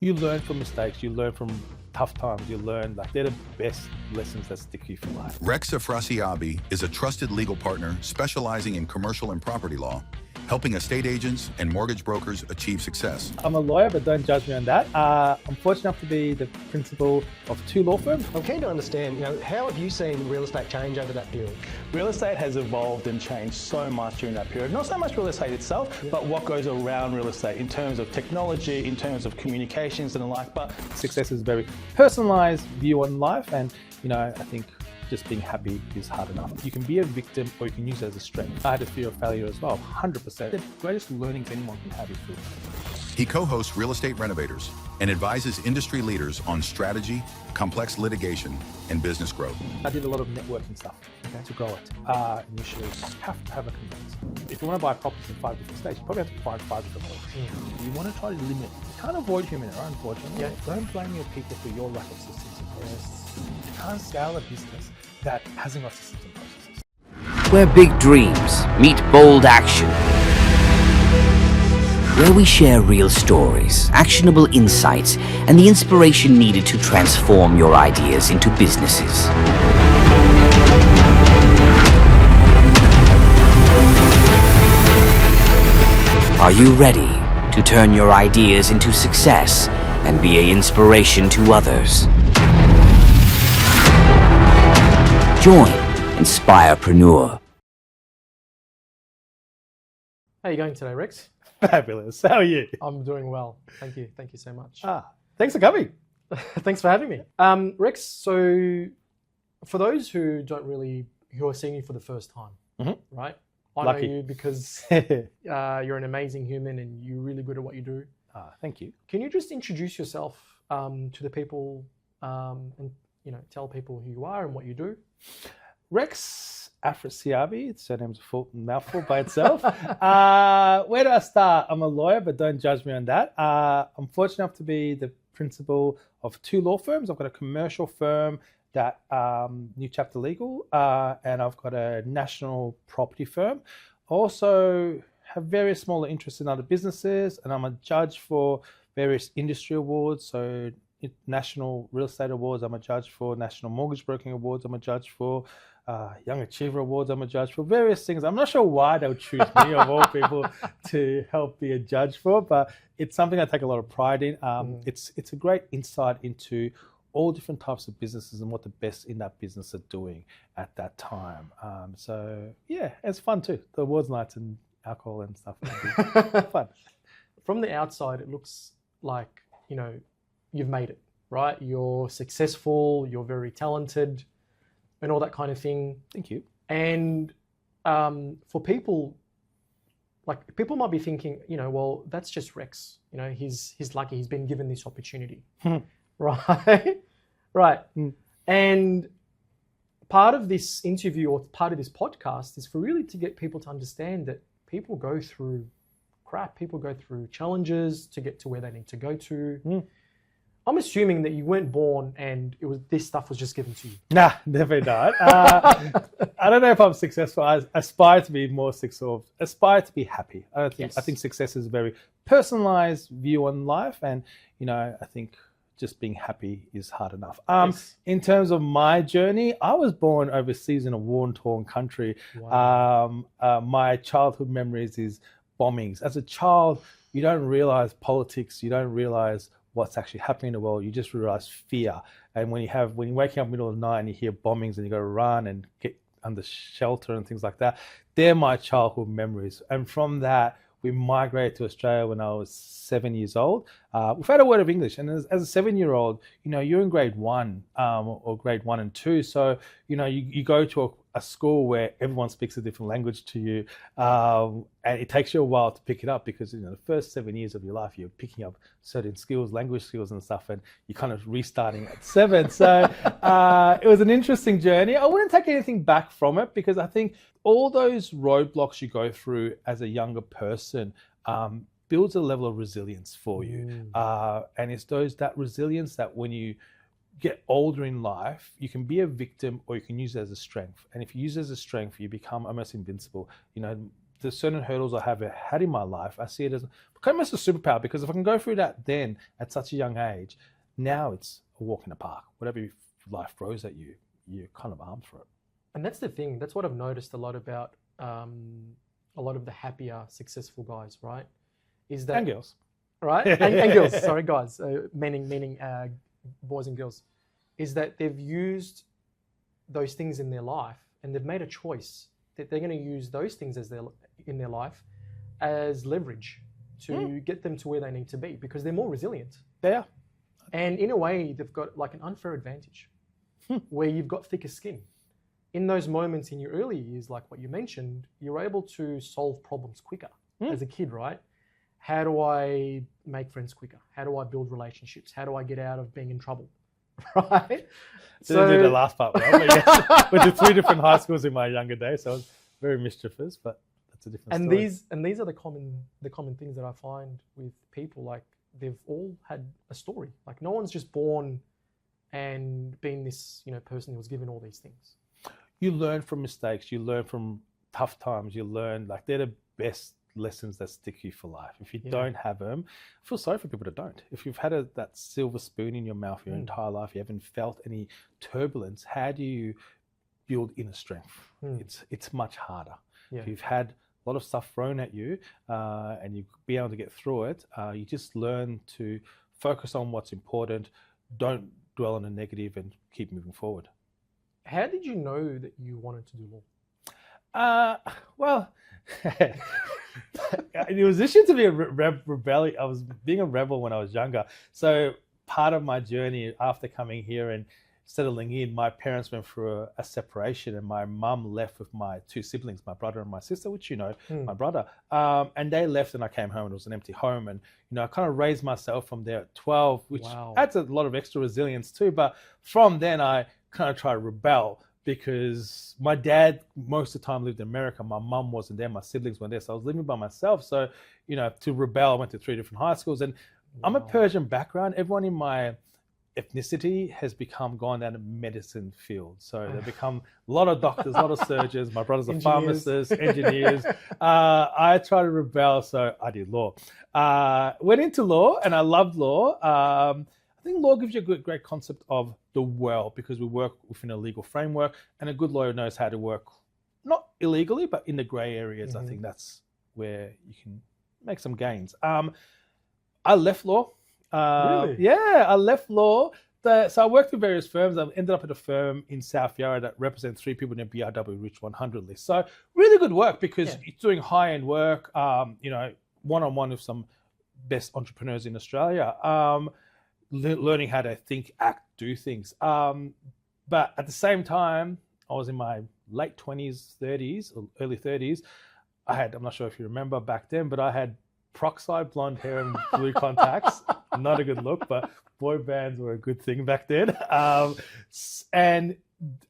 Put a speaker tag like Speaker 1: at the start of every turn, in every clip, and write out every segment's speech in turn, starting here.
Speaker 1: You learn from mistakes, you learn from tough times, you learn, like, they're the best lessons that stick you for life.
Speaker 2: RexAfrasiabi is a trusted legal partner specializing in commercial and property law, helping estate agents and mortgage brokers achieve success.
Speaker 1: I'm a lawyer, but don't judge me on that. I'm fortunate enough to be the principal of 2 law firms.
Speaker 3: I'm keen to understand, how have you seen real estate change over that period?
Speaker 4: Real estate has evolved and changed so much during that period. Not so much real estate itself, but what goes around real estate in terms of technology, in terms of communications and the like. But
Speaker 1: Success is a very personalized view on life, and I think just being happy is hard enough. You can be a victim or you can use it as a strength. I had a fear of failure as well, 100%. The greatest learnings anyone can have is through.
Speaker 2: He co-hosts Real Estate Renovators and advises industry leaders on strategy, complex litigation, and business growth.
Speaker 1: I did a lot of networking stuff to grow it. Initially, you have to have a conveyance. If you want to buy properties in 5 different states, you probably have to find 5 different lawyers. You want to try to limit. You can't avoid human error, unfortunately.
Speaker 3: Yeah.
Speaker 1: Don't blame your people for your lack of systems and processes. You can't scale a business that hasn't got systems and processes.
Speaker 5: Where big dreams meet bold action. Where we share real stories, actionable insights, and the inspiration needed to transform your ideas into businesses. Are you ready to turn your ideas into success and be an inspiration to others? Join Inspirepreneur.
Speaker 3: How are you going today, Rex?
Speaker 1: Fabulous. How are you?
Speaker 3: I'm doing well. Thank you. Thank you so much.
Speaker 1: Thanks for coming.
Speaker 3: Thanks for having me. Rex, so for those who are seeing you for the first time, right? I
Speaker 1: Lucky.
Speaker 3: know you because you're an amazing human and you're really good at what you do.
Speaker 1: Thank you.
Speaker 3: Can you just introduce yourself to the people and tell people who you are and what you do?
Speaker 1: RexAfrasiabi, its surname's a mouthful by itself. Where do I start? I'm a lawyer, but don't judge me on that. I'm fortunate enough to be the principal of 2 law firms. I've got a commercial firm that NewChapterLegal, and I've got a national property firm. Also have various smaller interests in other businesses, and I'm a judge for various industry awards. So National Real Estate Awards, I'm a judge for. National Mortgage Broking Awards, I'm a judge for. Young Achiever Awards, I'm a judge for. Various things. I'm not sure why they would choose me of all people to help be a judge for, but it's something I take a lot of pride in. It's a great insight into all different types of businesses and what the best in that business are doing at that time. So yeah, it's fun too. The awards nights and alcohol and stuff. Fun.
Speaker 3: From the outside, it looks like, you've made it, right? You're successful, you're very talented, and all that kind of thing.
Speaker 1: Thank you.
Speaker 3: And for people, people might be thinking, well, that's just Rex. He's lucky he's been given this opportunity, right? Right. And part of this interview or part of this podcast is for really to get people to understand that people go through crap, people go through challenges to get to where they need to go to. I'm assuming that you weren't born and this stuff was just given to you.
Speaker 1: Nah, definitely not. I don't know if I'm successful. I aspire to be more successful. Aspire to be happy. I think success is a very personalized view on life, and I think just being happy is hard enough. In terms of my journey, I was born overseas in a war-torn country. Wow. My childhood memories is bombings. As a child, you don't realize politics. You don't realize what's actually happening in the world. You just realize fear. And when you're waking up in the middle of the night and you hear bombings and you got to run and get under shelter and things like that, they're my childhood memories. And from that, we migrated to Australia when I was 7 years old. We've had a word of English, and as a 7-year-old, you're in grade 1 or grade 1 and 2. So you go to a school where everyone speaks a different language to you, and it takes you a while to pick it up because the first 7 years of your life you're picking up certain skills, language skills and stuff, and you're kind of restarting at 7. So it was an interesting journey. I wouldn't take anything back from it because I think all those roadblocks you go through as a younger person builds a level of resilience for you, and it's that resilience that when you get older in life, you can be a victim or you can use it as a strength. And if you use it as a strength, you become almost invincible. the certain hurdles I have had in my life, I see it as almost a superpower, because if I can go through that then at such a young age, now it's a walk in the park. Whatever life throws at you, you're kind of armed for it.
Speaker 3: And that's the thing. That's what I've noticed a lot about a lot of the happier, successful guys, right? Is that
Speaker 1: And girls.
Speaker 3: right? And girls. Sorry, guys. Meaning boys and girls. Is that they've used those things in their life, and they've made a choice that they're going to use those things in their life as leverage to get them to where they need to be, because they're more resilient.
Speaker 1: They are.
Speaker 3: And in a way, they've got like an unfair advantage where you've got thicker skin. In those moments in your early years, like what you mentioned, you're able to solve problems quicker as a kid, right? How do I make friends quicker? How do I build relationships? How do I get out of being in trouble? Right?
Speaker 1: Didn't do the last part well. But yes, went to 3 different high schools in my younger days, so I was very mischievous, but that's a different story.
Speaker 3: These are the common things that I find with people. Like, they've all had a story. Like, no one's just born and been this, person who was given all these things.
Speaker 1: You learn from mistakes, you learn from tough times, you learn, like, they're the best lessons that stick you for life. If you don't have them, I feel sorry for people that don't. If you've had that silver spoon in your mouth your entire life, you haven't felt any turbulence, how do you build inner strength? It's much harder. If you've had a lot of stuff thrown at you and you be able to get through it, you just learn to focus on what's important, don't dwell on the negative, and keep moving forward.
Speaker 3: How did you know that you wanted to do law?
Speaker 1: Well, it was issued to be a rebellion. I was being a rebel when I was younger. So part of my journey after coming here and settling in, my parents went through a separation, and my mum left with my 2 siblings, my brother and my sister, which my brother. And they left, and I came home, and it was an empty home. And I kind of raised myself from there at 12, which adds a lot of extra resilience too. But from then, I kind of tried to rebel, because my dad most of the time lived in America. My mum wasn't there, my siblings weren't there, so I was living by myself. So, to rebel, I went to 3 different high schools, and I'm a Persian background. Everyone in my ethnicity has gone down the medicine field. So they've become a lot of doctors, a lot of surgeons. My brother's a pharmacist, engineers. I tried to rebel, so I did law. Went into law, and I loved law. I think law gives you a great concept of the world, because we work within a legal framework, and a good lawyer knows how to work, not illegally, but in the grey areas. I think that's where you can make some gains. I left law.
Speaker 3: Really?
Speaker 1: Yeah, I left law. So I worked with various firms. I ended up at a firm in South Yarra that represents 3 people in the BRW Rich 100 list. So really good work, because it's doing high-end work, one-on-one with some best entrepreneurs in Australia. Learning how to think, act, do things. But at the same time, I was in my late 20s, 30s, or early 30s. I'm not sure if you remember back then, but I had peroxide blonde hair and blue contacts. Not a good look, but boy bands were a good thing back then. And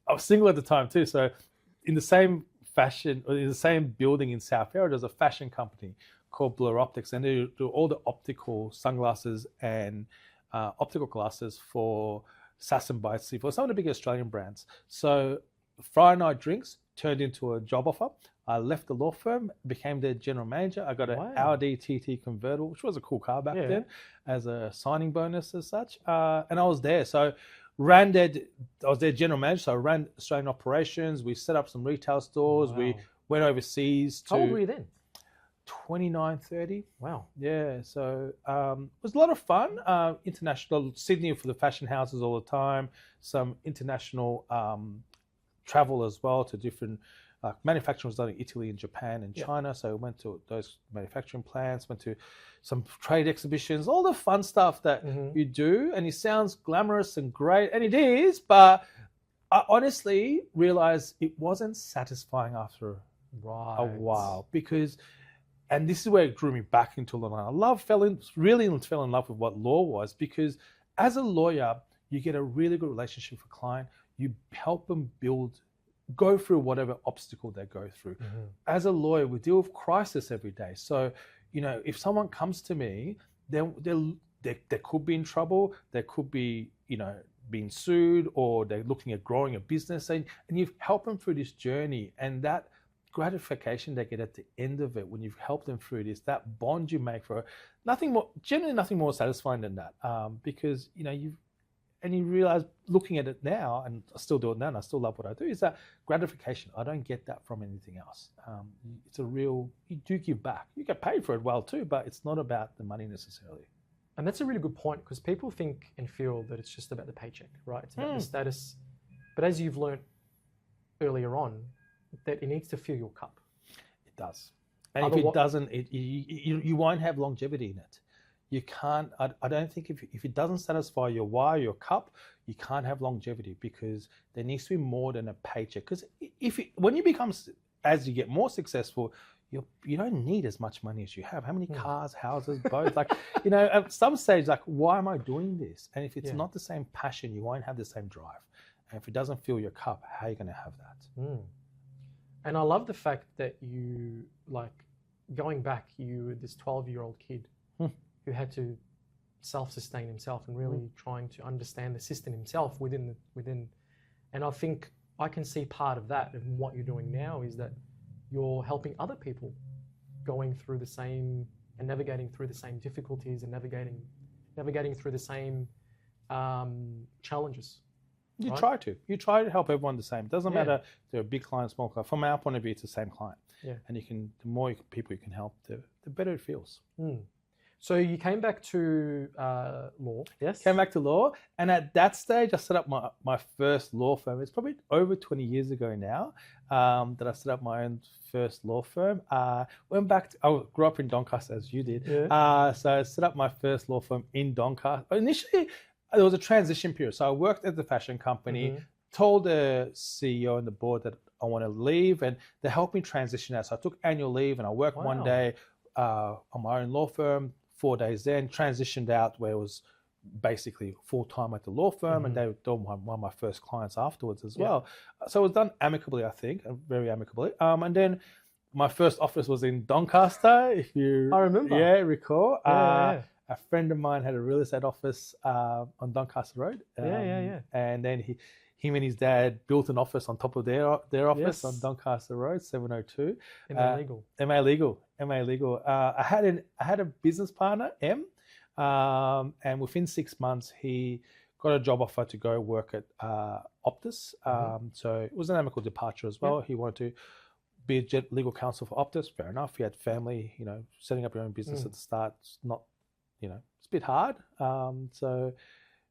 Speaker 1: I was single at the time too. So in the same building in South Yarra, there's a fashion company called Blur Optics, and they do all the optical sunglasses and optical glasses for Sass and Bitesy, for some of the big Australian brands. So Friday night drinks turned into a job offer. I left the law firm, became their general manager. I got an Audi TT convertible, which was a cool car back then, as a signing bonus as such. And I was there. So I was their general manager. So I ran Australian operations. We set up some retail stores. Wow. We went overseas.
Speaker 3: How old were you then?
Speaker 1: 29, 30.
Speaker 3: Wow.
Speaker 1: Yeah, so it was a lot of fun. International, Sydney for the fashion houses all the time. Some international travel as well to different manufacturing was done in Italy and Japan and China. So I went to those manufacturing plants, went to some trade exhibitions, all the fun stuff that you do. And it sounds glamorous and great, and it is, but I honestly realized it wasn't satisfying after a while, because... And this is where it drew me back into law. Really fell in love with what law was, because as a lawyer, you get a really good relationship with a client. You help them go through whatever obstacle they go through. As a lawyer, we deal with crisis every day. So, if someone comes to me, they could be in trouble. They could be, being sued, or they're looking at growing a business, and you've helped them through this journey. And that gratification they get at the end of it when you've helped them through this, that bond you make for nothing more satisfying than that. Because you realize looking at it now, and I still do it now, and I still love what I do, is that gratification. I don't get that from anything else. It's you do give back. You get paid for it well too, but it's not about the money necessarily.
Speaker 3: And that's a really good point, because people think and feel that it's just about the paycheck, right? It's about the status. But as you've learned earlier on, that it needs to fill your cup.
Speaker 1: It does. And if it doesn't, you won't have longevity in it. You can't, I don't think if it doesn't satisfy your why, your cup, you can't have longevity, because there needs to be more than a paycheck. Because when you become, as you get more successful, you don't need as much money as you have. How many cars, houses, boats? At some stage, why am I doing this? And if it's not the same passion, you won't have the same drive. And if it doesn't fill your cup, how are you going to have that?
Speaker 3: And I love the fact that you, going back, you were this 12-year-old kid who had to self-sustain himself and really trying to understand the system himself within. And I think I can see part of that, of what you're doing now, is that you're helping other people going through the same and navigating through the same difficulties and navigating through the same challenges.
Speaker 1: You try to help everyone the same. It doesn't matter if they're a big client, small client. From our point of view, it's the same client. Yeah. And the more people you can help, the better it feels.
Speaker 3: So you came back to law, yes?
Speaker 1: Came back to law, and at that stage, I set up my first law firm. It's probably over 20 years ago now that I set up my own first law firm. I grew up in Doncaster, as you did. Yeah. So I set up my first law firm in Doncaster. Initially, there was a transition period. So I worked at the fashion company, told the CEO and the board that I want to leave, and they helped me transition out. So I took annual leave and I worked one day on my own law firm, 4 days then, transitioned out where it was basically full-time at the law firm, and they were one of my first clients afterwards as well. So it was done amicably, I think, very amicably. And then my first office was in Doncaster, if you...
Speaker 3: I remember.
Speaker 1: Yeah, recall. A friend of mine had a real estate office on Doncaster Road. And then him and his dad built an office on top of their office on Doncaster Road, 702. MA Legal. I had a business partner, M, and within 6 months he got a job offer to go work at Optus. So it was an amicable departure as well. He wanted to be a legal counsel for Optus. Fair enough. He had family. Setting up your own business at the start, it's not. It's a bit hard. So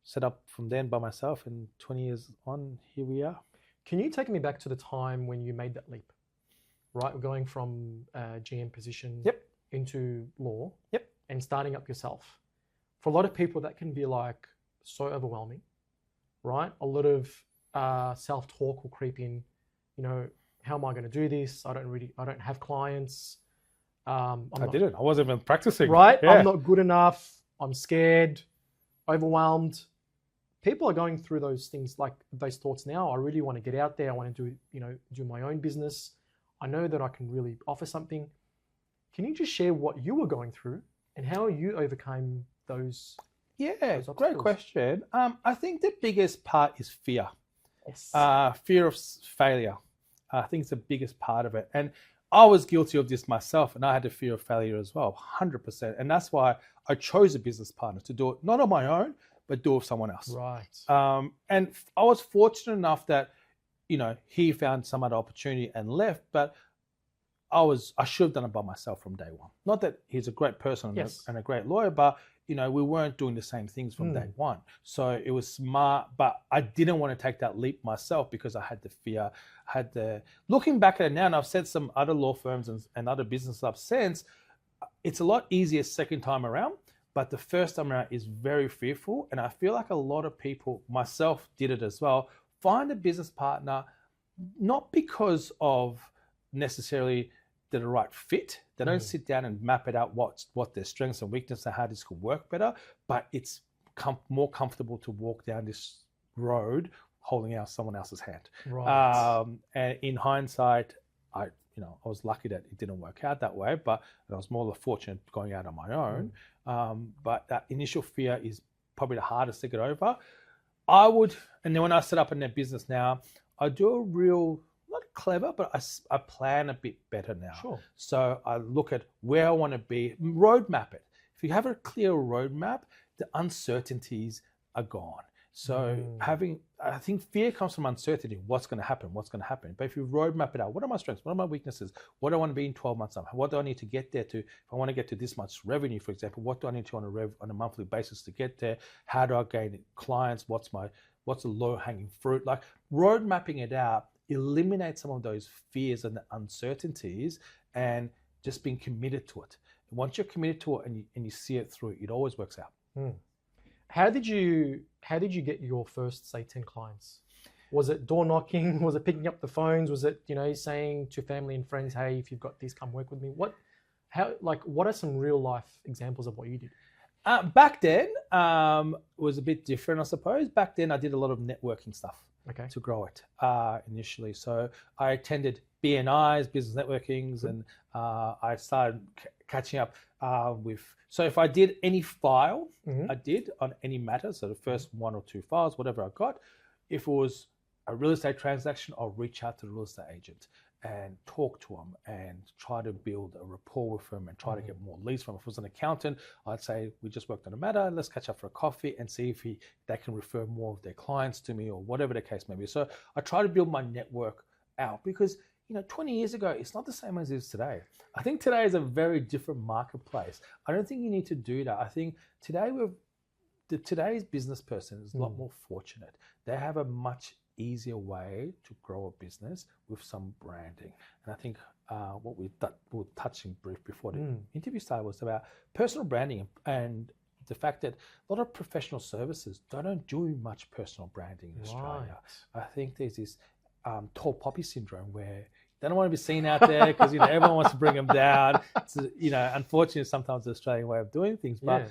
Speaker 1: set up from then by myself, and 20 years on, here we are.
Speaker 3: Can you take me back to the time when you made that leap, right? Going from a GM position into law and starting up yourself. For a lot of people, that can be so overwhelming, right? A lot of self-talk will creep in, how am I going to do this? I don't have clients. I wasn't even practicing. Right? Yeah. I'm not good enough. I'm scared, overwhelmed. People are going through those things, those thoughts now. I really want to get out there. I want to do my own business. I know that I can really offer something. Can you just share what you were going through and how you overcame those?
Speaker 1: Yeah, great question. I think the biggest part is fear.
Speaker 3: Yes.
Speaker 1: Fear of failure. I think it's the biggest part of it. And I was guilty of this myself, and I had a fear of failure as well, 100%. And that's why I chose a business partner to do it, not on my own, but do it with someone else.
Speaker 3: Right.
Speaker 1: And I was fortunate enough that, he found some other opportunity and left, but I should have done it by myself from day one. Not that he's a great person and a great lawyer, but, we weren't doing the same things from day one. So it was smart, but I didn't want to take that leap myself because I had the fear, looking back at it now, and I've said some other law firms and other businesses I've since, it's a lot easier second time around, but the first time around is very fearful. And I feel like a lot of people, myself did it as well, find a business partner, not because of necessarily they're the right fit. They don't sit down and map it out what their strengths and weaknesses and how this could work better, but it's more comfortable to walk down this road holding out someone else's hand.
Speaker 3: Right.
Speaker 1: And in hindsight, I was lucky that it didn't work out that way, but I was more fortunate going out on my own. But that initial fear is probably the hardest to get over. And then when I set up in their business now, I do a real, not a clever, but I plan a bit better now.
Speaker 3: Sure.
Speaker 1: So I look at where I want to be, roadmap it. If you have a clear roadmap, the uncertainties are gone. So I think fear comes from uncertainty. What's going to happen? What's going to happen? But if you roadmap it out, what are my strengths? What are my weaknesses? What do I want to be in 12 months time? What do I need to get there to? If I want to get to this much revenue, for example, what do I need to on a monthly basis to get there? How do I gain clients? What's the low hanging fruit? Like road mapping it out, eliminate some of those fears and the uncertainties, and just being committed to it. Once you're committed to it and you see it through, it always works out.
Speaker 3: How did you get your first, say, 10 clients? Was it door knocking? Was it picking up the phones? Was it, saying to family and friends, hey, if you've got this, come work with me? What are some real life examples of what you did?
Speaker 1: Back then, it was a bit different, I suppose. Back then, I did a lot of networking stuff to grow it initially. So I attended BNIs, business networkings, and I started catching up with. So if I did any file, I did on any matter, so the first 1 or 2 files, whatever I got, if it was a real estate transaction, I'll reach out to the real estate agent and talk to them and try to build a rapport with them and try to get more leads from them. If it was an accountant, I'd say, we just worked on a matter, let's catch up for a coffee and see if they can refer more of their clients to me or whatever the case may be. So I try to build my network out because 20 years ago, it's not the same as it is today. I think today is a very different marketplace. I don't think you need to do that. I think today today's business person is a lot more fortunate. They have a much easier way to grow a business with some branding. And I think what we were touching brief before the interview started was about personal branding and the fact that a lot of professional services don't do much personal branding in Australia. I think there's this tall poppy syndrome where they don't want to be seen out there because everyone wants to bring them down. It's, unfortunately, sometimes the Australian way of doing things. But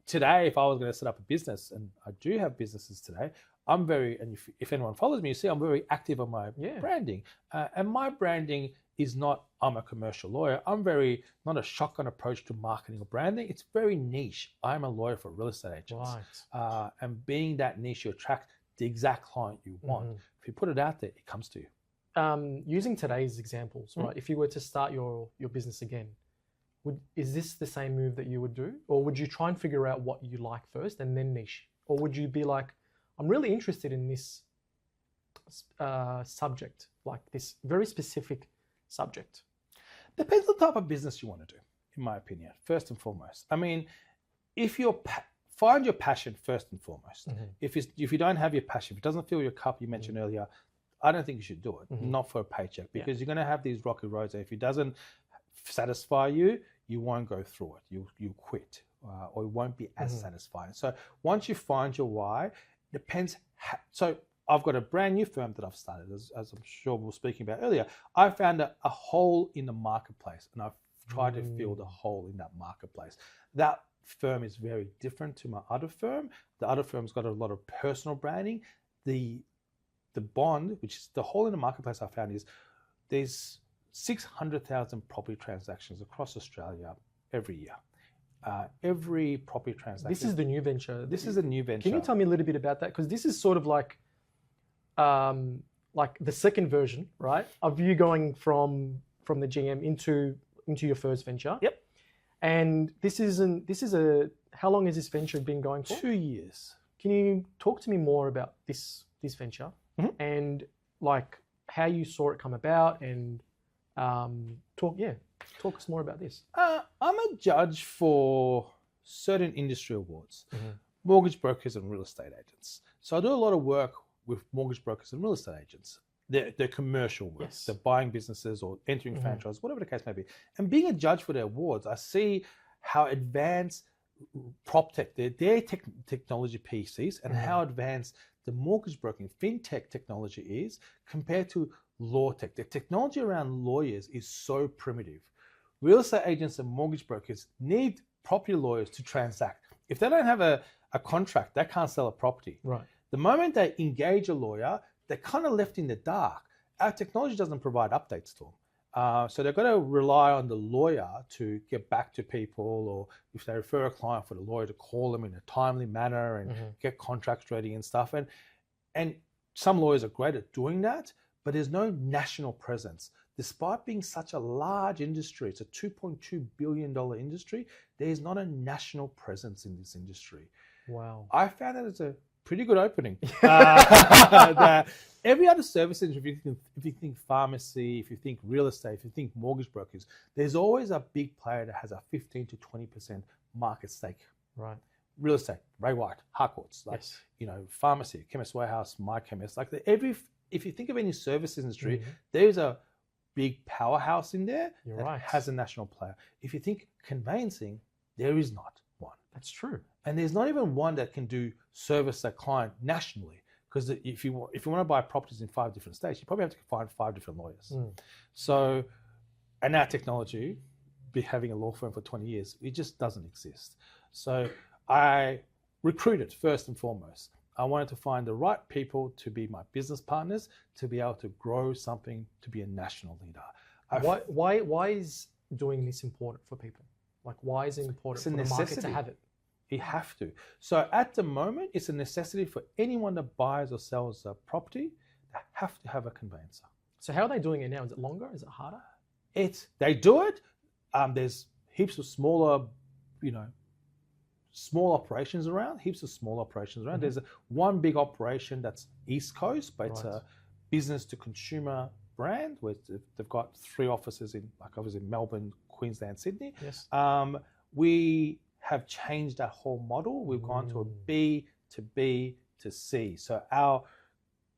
Speaker 1: today, if I was going to set up a business, and I do have businesses today, I'm very, and if anyone follows me, you see I'm very active on my branding. And my branding is not, I'm a commercial lawyer. I'm very, not a shotgun approach to marketing or branding. It's very niche. I'm a lawyer for real estate agents. And being that niche, you attract the exact client you want. If you put it out there, it comes to you.
Speaker 3: Using today's examples, right? If you were to start your business again, is this the same move that you would do? Or would you try and figure out what you like first and then niche? Or would you be like, I'm really interested in this subject, like this very specific subject?
Speaker 1: Depends on the type of business you want to do, in my opinion, first and foremost. I mean, if you're find your passion first and foremost. If you don't have your passion, if it doesn't fill your cup, you mentioned earlier, I don't think you should do it, not for a paycheck, because you're going to have these rocky roads. And if it doesn't satisfy you, you won't go through it. You'll quit, or it won't be as satisfying. So once you find your why, depends. So I've got a brand new firm that I've started, as I'm sure we were speaking about earlier. I found a hole in the marketplace, and I've tried to fill the hole in that marketplace. That firm is very different to my other firm. The other firm's got a lot of personal branding. The bond, which is the hole in the marketplace I found, is there's 600,000 property transactions across Australia every year. Every property transaction.
Speaker 3: This is the new venture.
Speaker 1: This is a new venture.
Speaker 3: Can you tell me a little bit about that? Because this is sort of like the second version, right, of you going from the GM into your first venture.
Speaker 1: Yep.
Speaker 3: And how long has this venture been going for?
Speaker 1: 2 years.
Speaker 3: Can you talk to me more about this venture and like how you saw it come about, and talk us more about this.
Speaker 1: I'm a judge for certain industry awards, mortgage brokers and real estate agents. So I do a lot of work with mortgage brokers and real estate agents. They're commercial work.
Speaker 3: Yes.
Speaker 1: They're buying businesses or entering franchise, whatever the case may be. And being a judge for their awards, I see how advanced prop tech, their technology PCs, and how advanced the mortgage broking fintech technology is compared to law tech. The technology around lawyers is so primitive. Real estate agents and mortgage brokers need property lawyers to transact. If they don't have a contract, they can't sell a property.
Speaker 3: Right.
Speaker 1: The moment they engage a lawyer, they're kind of left in the dark. Our technology doesn't provide updates to them. So they've got to rely on the lawyer to get back to people, or if they refer a client, for the lawyer to call them in a timely manner and get contracts ready and stuff. And some lawyers are great at doing that, but there's no national presence. Despite being such a large industry, it's a $2.2 billion industry, there is not a national presence in this industry.
Speaker 3: Wow.
Speaker 1: I found that it's a pretty good opening. That every other service industry, if you think pharmacy, if you think real estate, if you think mortgage brokers, there's always a big player that has a 15 to 20% market stake.
Speaker 3: Right.
Speaker 1: Real estate, Ray White, Harcourts, like,
Speaker 3: Yes.
Speaker 1: you know, pharmacy, Chemist Warehouse, My Chemist, like if you think of any service industry,
Speaker 3: Mhm.
Speaker 1: there's a big powerhouse in there
Speaker 3: You're
Speaker 1: that
Speaker 3: right.
Speaker 1: has a national player. If you think conveyancing, there is not one.
Speaker 3: That's true.
Speaker 1: And there's not even one that can do service a client nationally. Because if you want to buy properties in 5 different states, you probably have to find 5 different lawyers. So, and our technology, having a law firm for 20 years, it just doesn't exist. So I recruited first and foremost. I wanted to find the right people to be my business partners, to be able to grow something, to be a national leader.
Speaker 3: Why is doing this important for people? Like, why is it important
Speaker 1: It's a
Speaker 3: for the market to
Speaker 1: necessity.
Speaker 3: have it?
Speaker 1: You have to. So at the moment, it's a necessity for anyone that buys or sells a property. They have to have a conveyancer.
Speaker 3: So how are they doing it now? Is it longer? Is it harder?
Speaker 1: They do it. There's heaps of smaller, small operations around. Heaps of small operations around. There's one big operation that's East Coast, but it's a business to consumer brand where they've got 3 offices in, like I was in Melbourne, Queensland, Sydney.
Speaker 3: Yes.
Speaker 1: We have changed that whole model. We've gone to a B to B to C. So our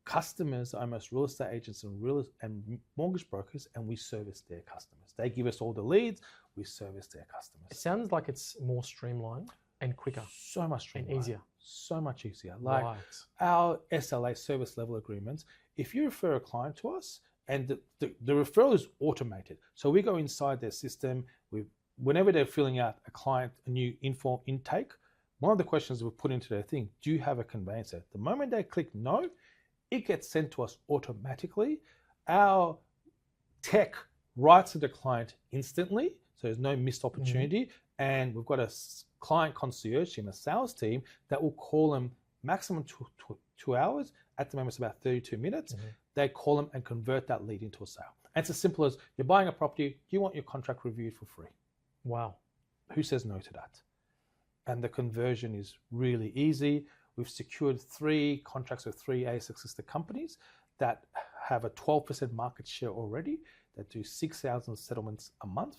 Speaker 1: customers are almost real estate agents and mortgage brokers, and we service their customers. They give us all the leads, we service their customers.
Speaker 3: It sounds like it's more streamlined and quicker
Speaker 1: So much streamlined.
Speaker 3: and easier.
Speaker 1: So much easier. Like
Speaker 3: Right.
Speaker 1: our SLA, service level agreements, if you refer a client to us, and the referral is automated. So we go inside their system, whenever they're filling out a new info intake, one of the questions we put into their thing, do you have a conveyancer? The moment they click no, it gets sent to us automatically. Our tech writes to the client instantly, so there's no missed opportunity. And we've got a client concierge team, a sales team, that will call them maximum 2 hours. At the moment, it's about 32 minutes. They call them and convert that lead into a sale. And it's as simple as, you're buying a property, do you want your contract reviewed for free?
Speaker 3: Wow.
Speaker 1: Who says no to that? And the conversion is really easy. We've secured 3 contracts with 3 ASX listed companies that have a 12% market share already, that do 6,000 settlements a month.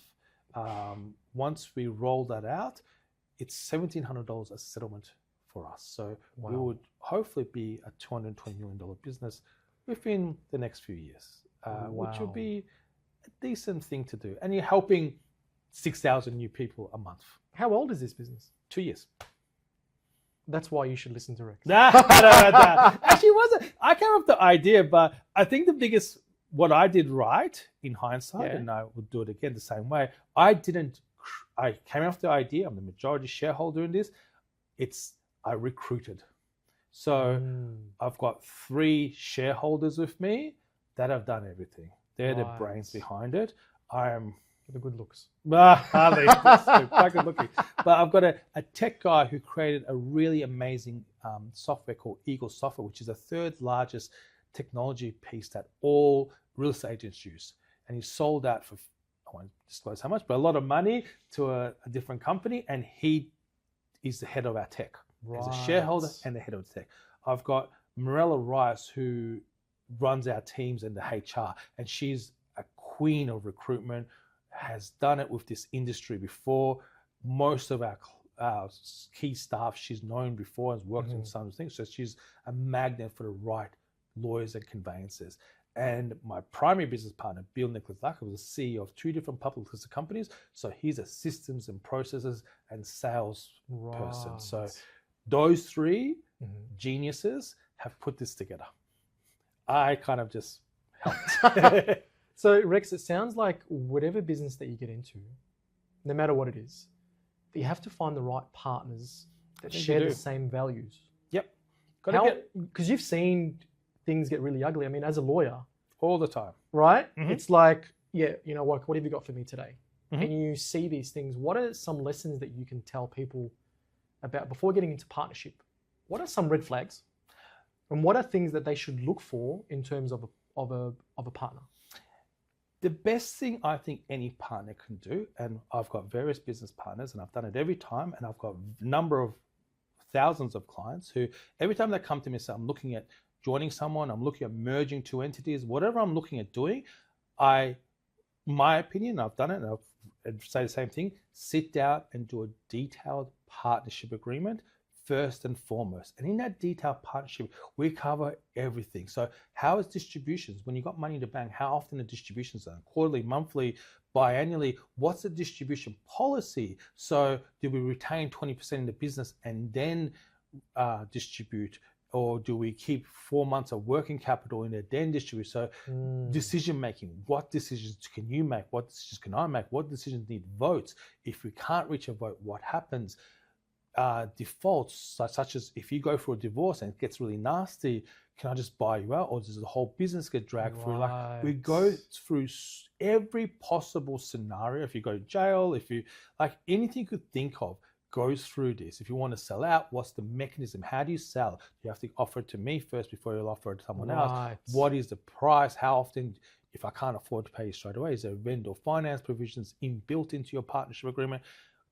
Speaker 1: Once we roll that out, it's $1,700 a settlement for us. So we would hopefully be a $220 million business within the next few years, which would be a decent thing to do. And you're helping 6,000 new people a month.
Speaker 3: How old is this business?
Speaker 1: 2 years.
Speaker 3: That's why you should listen to Rex.
Speaker 1: No. Actually, it wasn't. I came up with the idea, but I think the biggest, what I did right in hindsight, and I would do it again the same way, I came up with the idea. I'm the majority shareholder in this. I recruited. So I've got 3 shareholders with me that have done everything. They're the brains behind it.
Speaker 3: The good looks.
Speaker 1: Hardly. Quite good looking. But I've got a tech guy who created a really amazing software called Eagle Software, which is the 3rd largest technology piece that all real estate agents use. And he sold that for, I won't disclose how much, but a lot of money to a different company. And he is the head of our tech. As a shareholder and the head of the tech. I've got Morella Rice, who runs our teams and the HR. And she's a queen of recruitment, has done it with this industry before. Most of our key staff she's known before, has worked in some things. So she's a magnet for the right lawyers and conveyancers. And my primary business partner, Bill Nicholas Lucker, was the CEO of 2 different public listed companies. So he's a systems and processes and sales person. So those 3 geniuses have put this together. I kind of just helped.
Speaker 3: So Rex, it sounds like whatever business that you get into, no matter what it is, that you have to find the right partners that share the same values.
Speaker 1: Yep.
Speaker 3: Because you've seen things get really ugly. I mean, as a lawyer,
Speaker 1: all the time,
Speaker 3: right? It's like, you know, what have you got for me today? And you see these things. What are some lessons that you can tell people about before getting into partnership? What are some red flags? And what are things that they should look for in terms of of a partner?
Speaker 1: The best thing I think any partner can do, and I've got various business partners and I've done it every time, and I've got a number of thousands of clients who every time they come to me and say, I'm looking at joining someone, I'm looking at merging two entities, whatever I'm looking at doing, my opinion, I've done it and I'd say the same thing, sit down and do a detailed partnership agreement first and foremost. And in that detailed partnership, we cover everything. So how is distributions? When you got money in the bank, how often are distributions done? Quarterly, monthly, biannually? What's the distribution policy? So do we retain 20% in the business and then distribute? Or do we keep 4 months of working capital in there, then distribute? So decision making, what decisions can you make? What decisions can I make? What decisions need votes? If we can't reach a vote, what happens? Defaults, such as if you go for a divorce and it gets really nasty, can I just buy you out, or does the whole business get dragged through? Like, we go through every possible scenario. If you go to jail, if you like anything you could think of, goes through this. If you want to sell out, what's the mechanism? How do you sell? You have to offer it to me first before you'll offer it to someone else. What is the price? How often? If I can't afford to pay you straight away, is there vendor finance provisions built into your partnership agreement?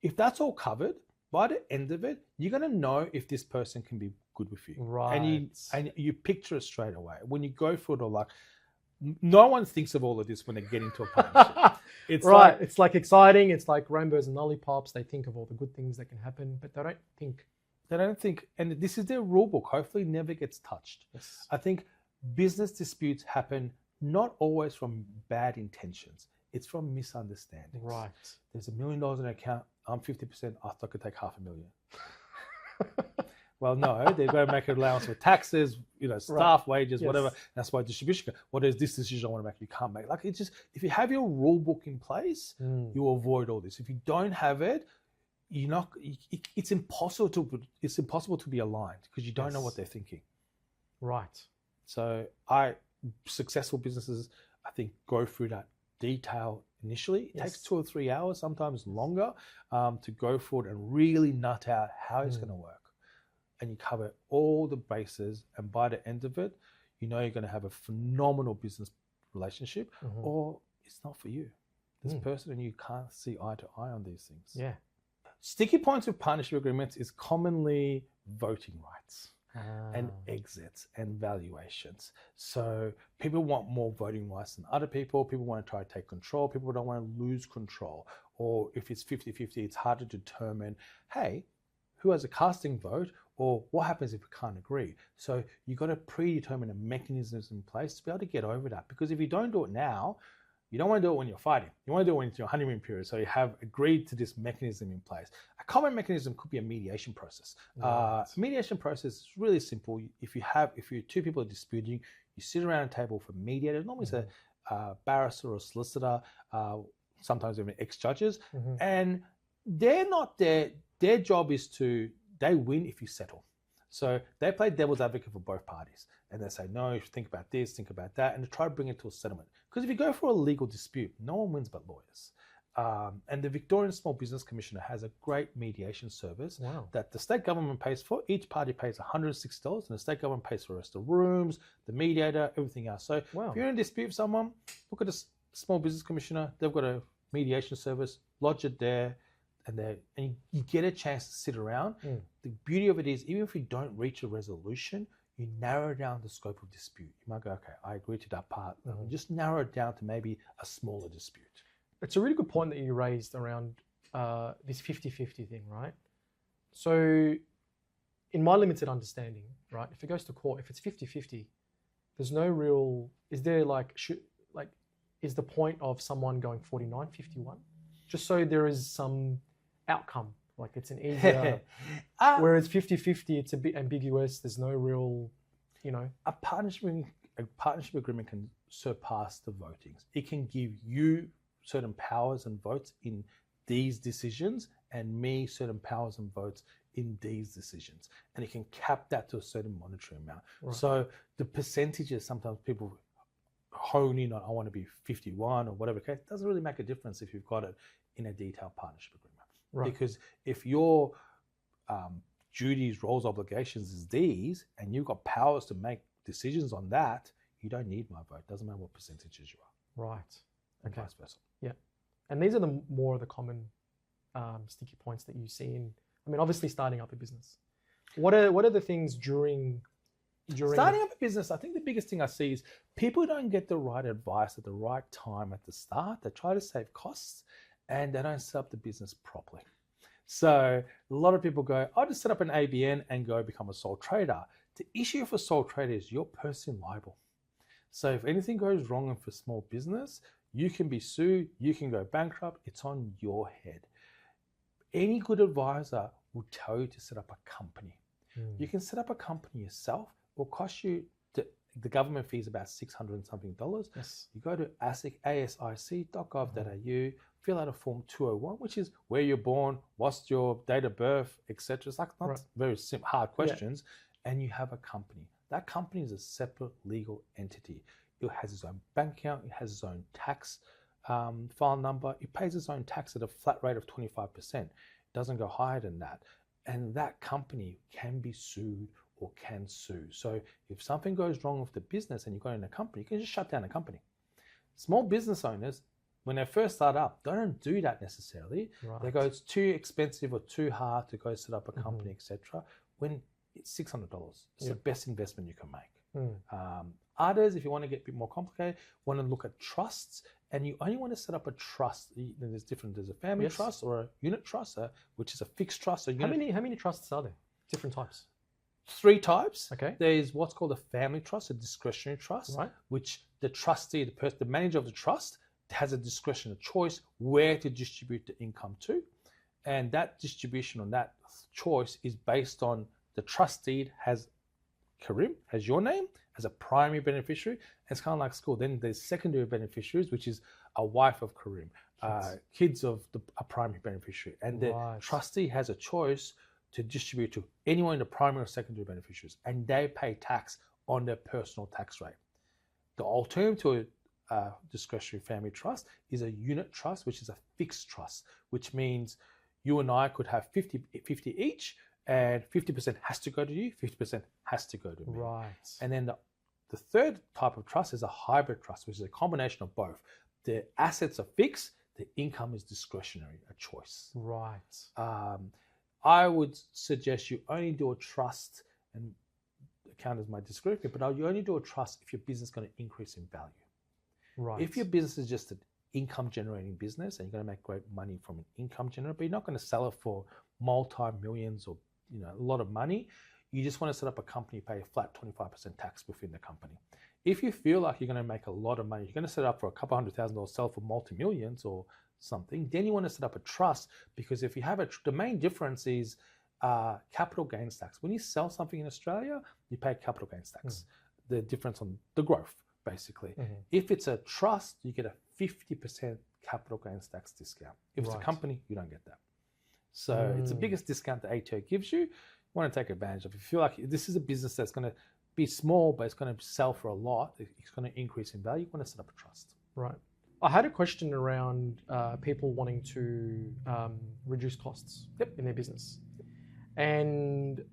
Speaker 1: If that's all covered, by the end of it, you're going to know if this person can be good with you.
Speaker 3: Right.
Speaker 1: And you picture it straight away. When you go through it all, like, no one thinks of all of this when they get into a partnership. It's
Speaker 3: right.
Speaker 1: like,
Speaker 3: it's like exciting. It's like rainbows and lollipops. They think of all the good things that can happen, but they don't think, and this is their rule book, hopefully never gets touched. Yes.
Speaker 1: I think business disputes happen not always from bad intentions. It's from misunderstandings.
Speaker 3: Right.
Speaker 1: There's $1 million in an account. I'm 50%. I thought I could take $500,000. Well, no, they've got to make an allowance for taxes, staff wages, whatever. That's why distribution. What is this decision I want to make? You can't make. Like, it's just, if you have your rule book in place, you avoid all this. If you don't have it, it's impossible to be aligned because you don't know what they're thinking.
Speaker 3: Right.
Speaker 1: So successful businesses, I think, go through that detail initially. It takes 2 or 3 hours, sometimes longer, to go through it and really nut out how it's going to work. And you cover all the bases, and by the end of it, you're going to have a phenomenal business relationship, or it's not for you. This person and you can't see eye to eye on these things.
Speaker 3: Yeah.
Speaker 1: Sticky points with partnership agreements is commonly voting rights and exits and valuations. So people want more voting rights than other people. People want to try to take control. People don't want to lose control. Or if it's 50-50, it's hard to determine, hey, who has a casting vote, or what happens if we can't agree? So you've got to predetermine a mechanisms in place to be able to get over that. Because if you don't do it now, you don't want to do it when you're fighting. You want to do it when it's your honeymoon period. So you have agreed to this mechanism in place. A common mechanism could be a mediation process.
Speaker 3: Right.
Speaker 1: Mediation process is really simple. If you're two people are disputing, you sit around a table for mediator. Normally it's a barrister or solicitor, sometimes even ex-judges, and they're not there. Their job is they win if you settle. So they play devil's advocate for both parties. And they say, no, think about this, think about that, and to try to bring it to a settlement. Because if you go for a legal dispute, no one wins but lawyers. And the Victorian Small Business Commissioner has a great mediation service that the state government pays for. Each party pays $160, and the state government pays for the rest of the rooms, the mediator, everything else. So if you're in a dispute with someone, look at the Small Business Commissioner. They've got a mediation service, lodge it there, and you get a chance to sit around. The beauty of it is, even if you don't reach a resolution, you narrow down the scope of dispute. You might go, okay, I agree to that part. Just narrow it down to maybe a smaller dispute.
Speaker 3: It's a really good point that you raised around this 50-50 thing, right? So in my limited understanding, right, if it goes to court, if it's 50-50, there's no real, is the point of someone going 49-51? Just so there is some outcome, like it's an easier, whereas 50-50, it's a bit ambiguous. There's no real,
Speaker 1: A partnership agreement can surpass the votings. It can give you certain powers and votes in these decisions, and me certain powers and votes in these decisions. And it can cap that to a certain monetary amount. Right. So the percentages, sometimes people hone in on, I want to be 51 or whatever. Okay, it doesn't really make a difference if you've got it in a detailed partnership agreement. Right. Because if your duties, roles, obligations is these, and you've got powers to make decisions on that, you don't need my vote. Doesn't matter what percentages you are.
Speaker 3: Right.
Speaker 1: And
Speaker 3: Okay.
Speaker 1: vice versa.
Speaker 3: Yeah. And these are the more of the common sticky points that you see in, I mean, obviously starting up a business. What are the things during
Speaker 1: Starting up a business, I think the biggest thing I see is people don't get the right advice at the right time at the start. They try to save costs and they don't set up the business properly. So a lot of people go, I'll just set up an ABN and go become a sole trader. The issue for sole trader is you're personally liable. So if anything goes wrong for small business, you can be sued, you can go bankrupt, it's on your head. Any good advisor will tell you to set up a company. You can set up a company yourself. It will cost you, the government fee is about $600 and something.
Speaker 3: Yes.
Speaker 1: You go to asic.gov.au, fill out a form 201, which is where you're born, what's your date of birth, etc. It's like not very hard questions, and you have a company. That company is a separate legal entity. It has its own bank account, it has its own tax file number, it pays its own tax at a flat rate of 25%. It doesn't go higher than that. And that company can be sued or can sue. So if something goes wrong with the business and you've got in a company, you can just shut down a company. Small business owners, when they first start up, they don't do that necessarily. They go, it's too expensive or too hard to go set up a company, etc. When it's $600, it's the best investment you can make. Others, if you want to get a bit more complicated, want to look at trusts, and you only want to set up a trust. There's different. There's a family trust or a unit trust, which is a fixed trust. So
Speaker 3: how many trusts are there? Different types.
Speaker 1: 3 types.
Speaker 3: Okay.
Speaker 1: There's what's called a family trust, a discretionary trust, which the trustee, the manager of the trust, has a discretion, a choice where to distribute the income to, and that distribution on that choice is based on the trust deed has Karim, has your name as a primary beneficiary. It's kind of like school. Then there's secondary beneficiaries, which is a wife of Karim, kids of a primary beneficiary, and the trustee has a choice to distribute to anyone in the primary or secondary beneficiaries, and they pay tax on their personal tax rate. The alternative to a discretionary family trust is a unit trust, which is a fixed trust, which means you and I could have 50-50 each, and 50% has to go to you, 50% has to go to me. And then the third type of trust is a hybrid trust, which is a combination of both. The assets are fixed, the income is discretionary, a choice. I would suggest you only do a trust, and account as my discretion, but you only do a trust if your business is going to increase in value. If your business is just an income generating business and you're going to make great money from an income generator, but you're not going to sell it for multi-millions or a lot of money, you just want to set up a company, pay a flat 25% tax within the company. If you feel like you're going to make a lot of money, you're going to set up for a couple $100,000, sell for multi-millions or something, then you want to set up a trust, because if you have the main difference is capital gains tax. When you sell something in Australia, you pay capital gains tax. The difference on the growth, basically. If it's a trust, you get a 50% capital gains tax discount. If it's a company, you don't get that. So it's the biggest discount the ATO gives you. You want to take advantage of it. If you feel like this is a business that's going to be small, but it's going to sell for a lot, it's going to increase in value, you want to set up a trust.
Speaker 3: I had a question around people wanting to reduce costs in their business. And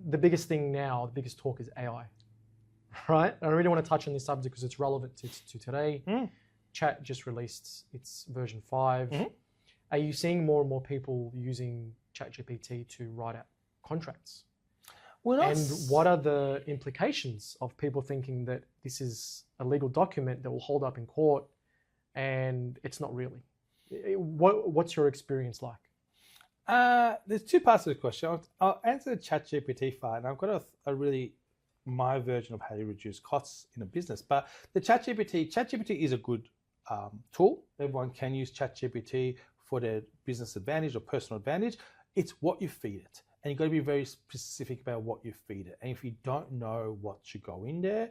Speaker 3: the biggest thing now, the biggest talk is AI, right? I really want to touch on this subject because it's relevant to today. Chat just released its version 5. Are you seeing more and more people using ChatGPT to write out contracts? And what are the implications of people thinking that this is a legal document that will hold up in court and it's not really? What's your experience like?
Speaker 1: There's 2 parts of the question. I'll answer the ChatGPT part, and I've got my version of how you reduce costs in a business. But the ChatGPT is a good tool. Everyone can use ChatGPT for their business advantage or personal advantage. It's what you feed it. And you've got to be very specific about what you feed it. And if you don't know what should go in there,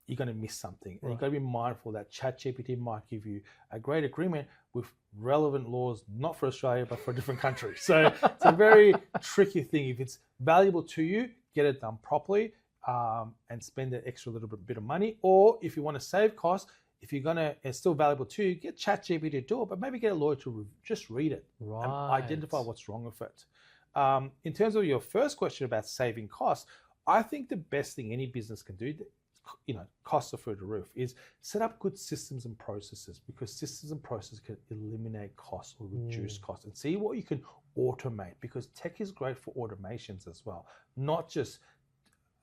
Speaker 1: you're going to miss something. And you've got to be mindful that ChatGPT might give you a great agreement with relevant laws, not for Australia, but for a different country. So it's a very tricky thing. If it's valuable to you, get it done properly and spend an extra little bit of money. Or if you want to save costs, if you're it's still valuable to you, get ChatGPT to do it, but maybe get a lawyer to just read it and identify what's wrong with it. In terms of your first question about saving costs, I think the best thing any business can do, costs are through the roof, is set up good systems and processes, because systems and processes can eliminate costs or reduce costs, and see what you can automate, because tech is great for automations as well, not just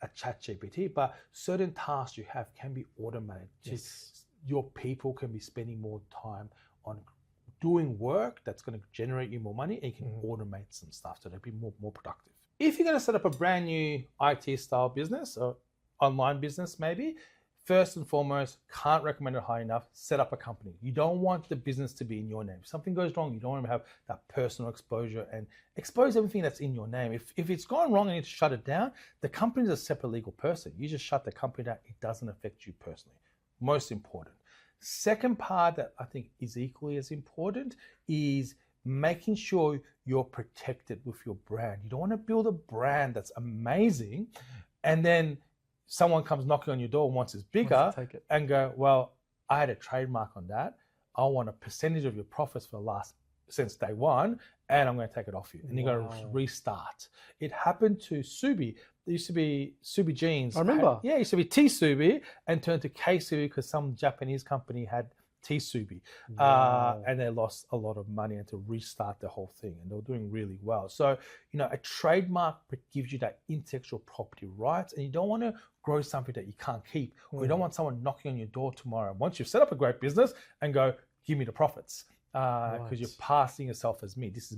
Speaker 1: a chat GPT, but certain tasks you have can be automated.
Speaker 3: Yes.
Speaker 1: Your people can be spending more time on doing work that's going to generate you more money, and you can automate some stuff so they'll be more productive. If you're going to set up a brand new IT style business or online business, maybe, first and foremost, can't recommend it high enough, set up a company. You don't want the business to be in your name. If something goes wrong, you don't want to have that personal exposure and expose everything that's in your name. If it's gone wrong and you need to shut it down, the company's a separate legal person. You just shut the company down. It doesn't affect you personally. Most important. Second part that I think is equally as important is making sure you're protected with your brand. You don't want to build a brand that's amazing and then someone comes knocking on your door and wants it's bigger and go, well, I had a trademark on that. I want a percentage of your profits since day one, and I'm going to take it off you. And you're going to restart. It happened to Subi. There used to be Subi Jeans.
Speaker 3: I remember.
Speaker 1: It used to be T-Subi and turned to K-Subi because some Japanese company had T-Subi. And they lost a lot of money and to restart the whole thing. And they were doing really well. So, a trademark gives you that intellectual property rights, and you don't want to grow something that you can't keep, or you don't want someone knocking on your door tomorrow once you've set up a great business and go, give me the profits. Because you're passing yourself as me. This is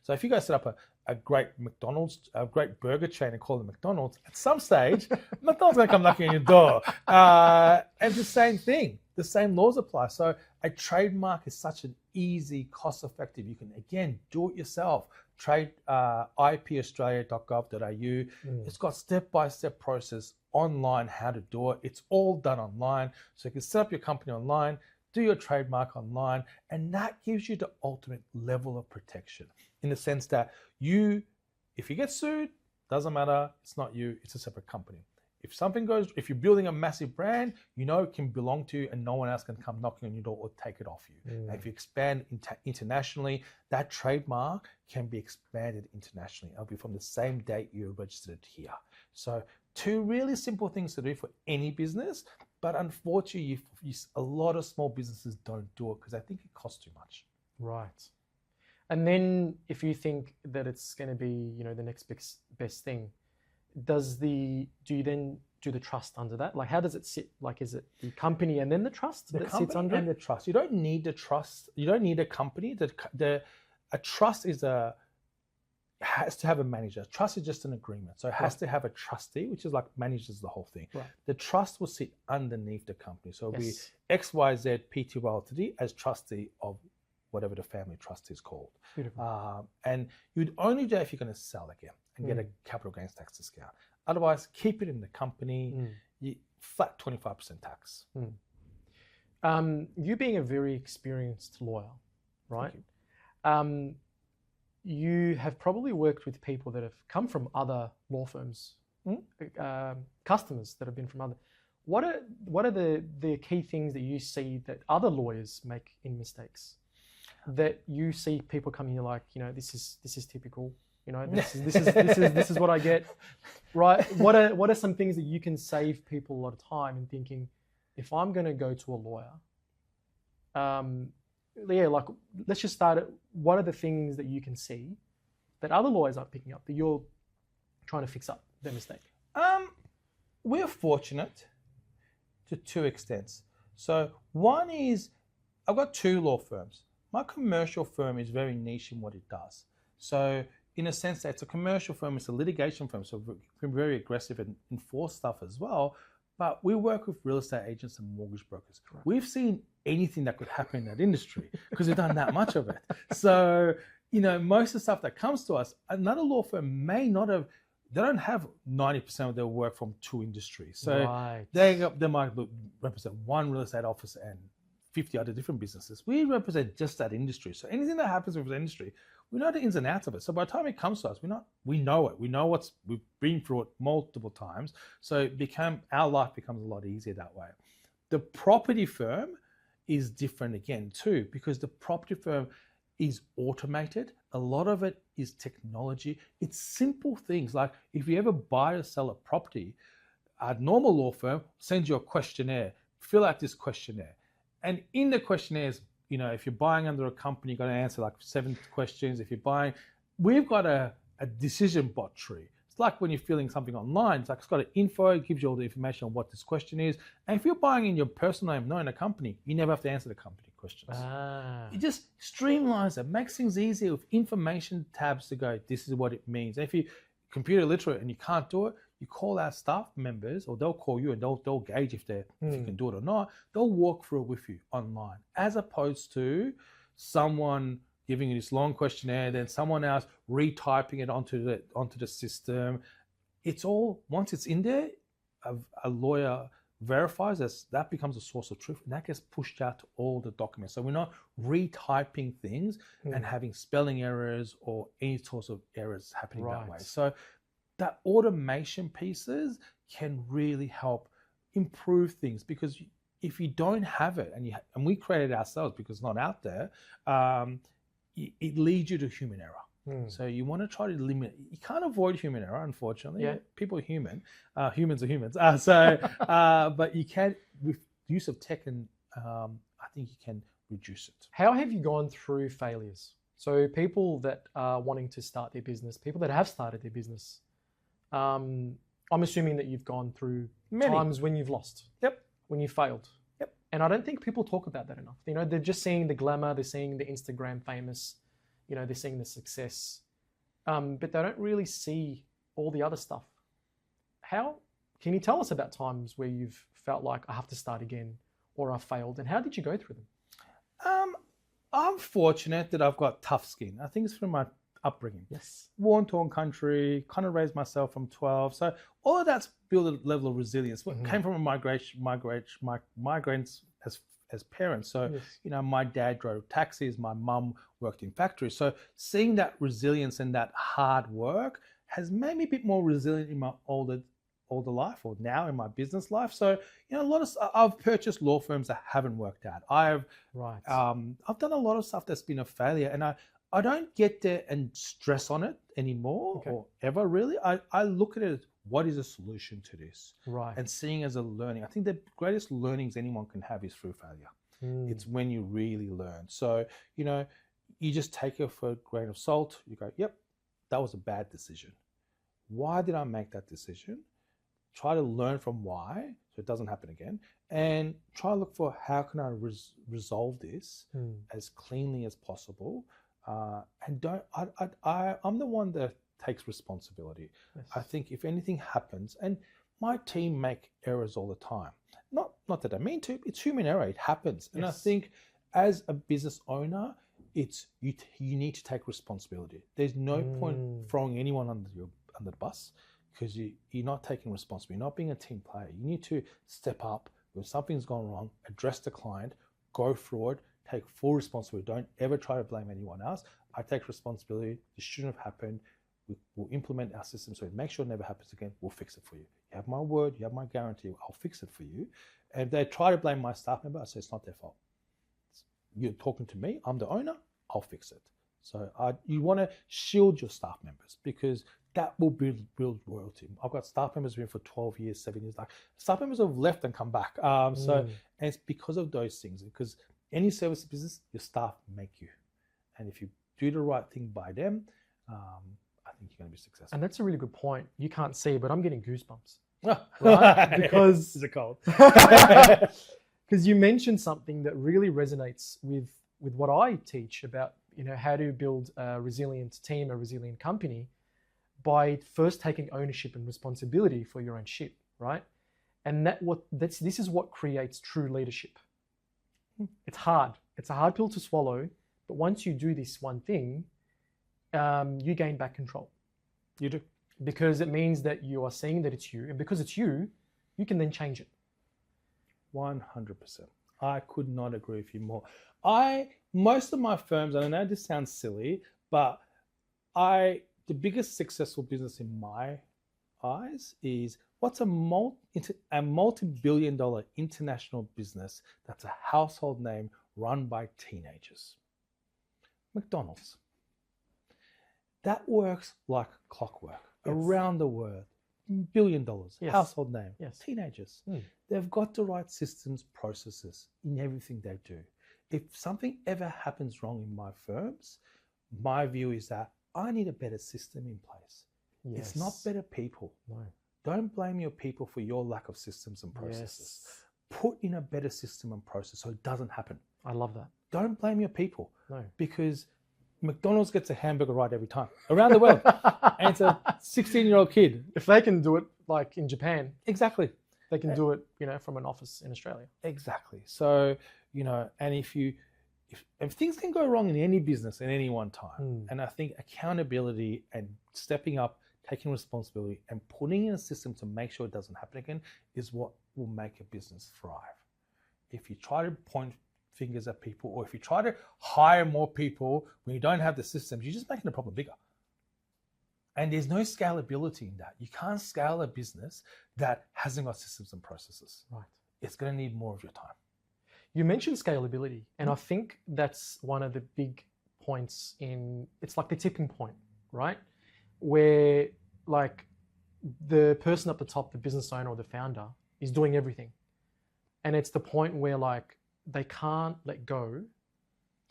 Speaker 1: so if you guys set up a great McDonald's, a great burger chain and call it McDonald's, at some stage, McDonald's going to come knocking on your door. And the same thing, the same laws apply. So a trademark is such an easy, cost-effective. You can, again, do it yourself. ipaustralia.gov.au. It's got step-by-step process online how to do it. It's all done online. So you can set up your company online, do your trademark online, and that gives you the ultimate level of protection in the sense that if you get sued, doesn't matter, it's not you, it's a separate company. If you're building a massive brand, it can belong to you and no one else can come knocking on your door or take it off you. And if you expand internationally, that trademark can be expanded internationally. It'll be from the same date you registered it here. So 2 really simple things to do for any business, but unfortunately, a lot of small businesses don't do it because I think it costs too much.
Speaker 3: Right. And then if you think that it's going to be, the next best thing, do you then do the trust under that? Like, how does it sit? Like, is it the company and then the trust that sits under
Speaker 1: and the trust? You don't need the trust. You don't need a company. A trust has to have a manager. Trust is just an agreement. So it has to have a trustee, which is like manages the whole thing.
Speaker 3: Right.
Speaker 1: The trust will sit underneath the company. So it'll be XYZ Pty Ltd as trustee of whatever the family trust is called.
Speaker 3: Beautiful.
Speaker 1: And you'd only do that if you're going to sell again and get a capital gains tax discount. Otherwise, keep it in the company, flat 25% tax.
Speaker 3: You being a very experienced lawyer, right? You have probably worked with people that have come from other law firms, customers that have been from other. What are the key things that you see that other lawyers make in mistakes? That you see people coming here like, this is typical. This is what I get, right? What are some things that you can save people a lot of time in thinking, if I'm going to go to a lawyer, let's just start at what are the things that you can see that other lawyers aren't picking up that you're trying to fix up their mistake?
Speaker 1: We're fortunate to 2 extents. So one is I've got 2 law firms. My commercial firm is very niche in what it does. So in a sense that it's a commercial firm, it's a litigation firm, so we're very aggressive and enforce stuff as well. But we work with real estate agents and mortgage brokers. Correct. We've seen anything that could happen in that industry because we've done that much of it. So, most of the stuff that comes to us, another law firm may not have, they don't have 90% of their work from 2 industries. So they might represent 1 real estate office and 50 other different businesses. We represent just that industry. So anything that happens with the industry, we know the ins and outs of it. So by the time it comes to us, we know it. We know we've been through it multiple times. So our life becomes a lot easier that way. The property firm is different again too, because the property firm is automated. A lot of it is technology. It's simple things like if you ever buy or sell a property, a normal law firm sends you a questionnaire. Fill out this questionnaire. And in the questionnaires, if you're buying under a company, you've got to answer like 7 questions. If you're buying, we've got a decision bot tree. It's like when you're filling something online. It's like it's got an info, it gives you all the information on what this question is. And if you're buying in your personal name, not in a company, you never have to answer the company questions. It just streamlines it, makes things easier with information tabs to go, this is what it means. And if you're computer literate and you can't do it, you call our staff members, or they'll call you and they'll gauge if you can do it or not. They'll walk through it with you online, as opposed to someone giving you this long questionnaire, then someone else retyping it onto the system. It's all, once it's in there, a lawyer verifies that becomes a source of truth, and that gets pushed out to all the documents. So we're not retyping things and having spelling errors or any sorts of errors happening that way. So that automation pieces can really help improve things, because if you don't have it, and we created it ourselves because it's not out there, it leads you to human error. So you want to try to limit. You can't avoid human error, unfortunately.
Speaker 3: Yeah.
Speaker 1: People are human. Humans are humans. But you can, with use of tech, and I think you can reduce it.
Speaker 3: How have you gone through failures? So people that are wanting to start their business, people that have started their business, I'm assuming that you've gone through times when you've lost.
Speaker 1: Yep.
Speaker 3: When you failed.
Speaker 1: Yep.
Speaker 3: And I don't think people talk about that enough. They're just seeing the glamour, they're seeing the Instagram famous, they're seeing the success, but they don't really see all the other stuff. How can you tell us about times where you've felt like I have to start again, or I failed, and how did you go through them?
Speaker 1: I'm fortunate that I've got tough skin. I think it's from my upbringing.
Speaker 3: Yes.
Speaker 1: War-torn country, kind of raised myself from 12. So all of that's built a level of resilience. Came from a migrants as parents. So, my dad drove taxis, my mum worked in factories. So seeing that resilience and that hard work has made me a bit more resilient in my older life, or now in my business life. So, I've purchased law firms that haven't worked out. I've done a lot of stuff that's been a failure, and I don't get there and stress on it anymore, or ever really. I look at it as, what is a solution to this? And seeing it as a learning. I think the greatest learnings anyone can have is through failure. It's when you really learn. So, you just take it for a grain of salt. You go, yep, that was a bad decision. Why did I make that decision? Try to learn from why, so it doesn't happen again, and try to look for how can I resolve this as cleanly as possible. And I'm the one that takes responsibility. Yes. I think if anything happens, and my team make errors all the time, not that I mean to, it's human error, it happens. And I think as a business owner, it's you need to take responsibility. There's no point throwing anyone under the bus, because you're not taking responsibility. You're not being a team player. You need to step up when something's gone wrong, address the client, go through it, take full responsibility. Don't ever try to blame anyone else. I take responsibility. This shouldn't have happened. We'll implement our system so it makes sure it never happens again. We'll fix it for you. You have my word. You have my guarantee. I'll fix it for you. And if they try to blame my staff member, I say it's not their fault. You're talking to me. I'm the owner. I'll fix it. So you want to shield your staff members, because that will build loyalty. I've got staff members who've been for 12 years, 7 years. Like, staff members have left and come back. And it's because of those things. Because any service business, your staff make you. And if you do the right thing by them, I think you're going to be successful.
Speaker 3: And that's a really good point. You can't see, but I'm getting goosebumps.
Speaker 1: Right?
Speaker 3: Because
Speaker 1: it's a cold.
Speaker 3: Because you mentioned something that really resonates with what I teach about, how to build a resilient team, a resilient company, by first taking ownership and responsibility for your own ship, right? And this is what creates true leadership. It's hard. It's a hard pill to swallow, but once you do this one thing, you gain back control.
Speaker 1: You do.
Speaker 3: Because it means that you are seeing that it's you, and because it's you, you can then change it.
Speaker 1: 100%. I could not agree with you more. Most of my firms, and I know this sounds silly, but the biggest successful business in my eyes is what's a multi-billion-dollar international business that's a household name run by teenagers. McDonald's. That works like clockwork around the world. $1 billion,
Speaker 3: Yes.
Speaker 1: household name,
Speaker 3: Yes.
Speaker 1: teenagers.
Speaker 3: Mm.
Speaker 1: They've got the right systems, processes in everything they do. If something ever happens wrong in my firms, my view is that I need a better system in place.
Speaker 3: Yes.
Speaker 1: It's not better people.
Speaker 3: No.
Speaker 1: Don't blame your people for your lack of systems and processes.
Speaker 3: Yes.
Speaker 1: Put in a better system and process so it doesn't happen.
Speaker 3: I love that.
Speaker 1: Don't blame your people,
Speaker 3: No.
Speaker 1: because McDonald's gets a hamburger right every time around the world. And it's a 16-year-old kid.
Speaker 3: If they can do it like in Japan,
Speaker 1: Exactly.
Speaker 3: they can do it, from an office in Australia.
Speaker 1: Exactly. So, and if things can go wrong in any business at any one time, and I think accountability and stepping up, taking responsibility and putting in a system to make sure it doesn't happen again is what will make a business thrive. If you try to point fingers at people, or if you try to hire more people when you don't have the systems, you're just making the problem bigger. And there's no scalability in that. You can't scale a business that hasn't got systems and processes.
Speaker 3: Right.
Speaker 1: It's going to need more of your time.
Speaker 3: You mentioned scalability, and I think that's one of the big points it's like the tipping point, right? Where like the person at the top, the business owner or the founder, is doing everything. And it's the point where like they can't let go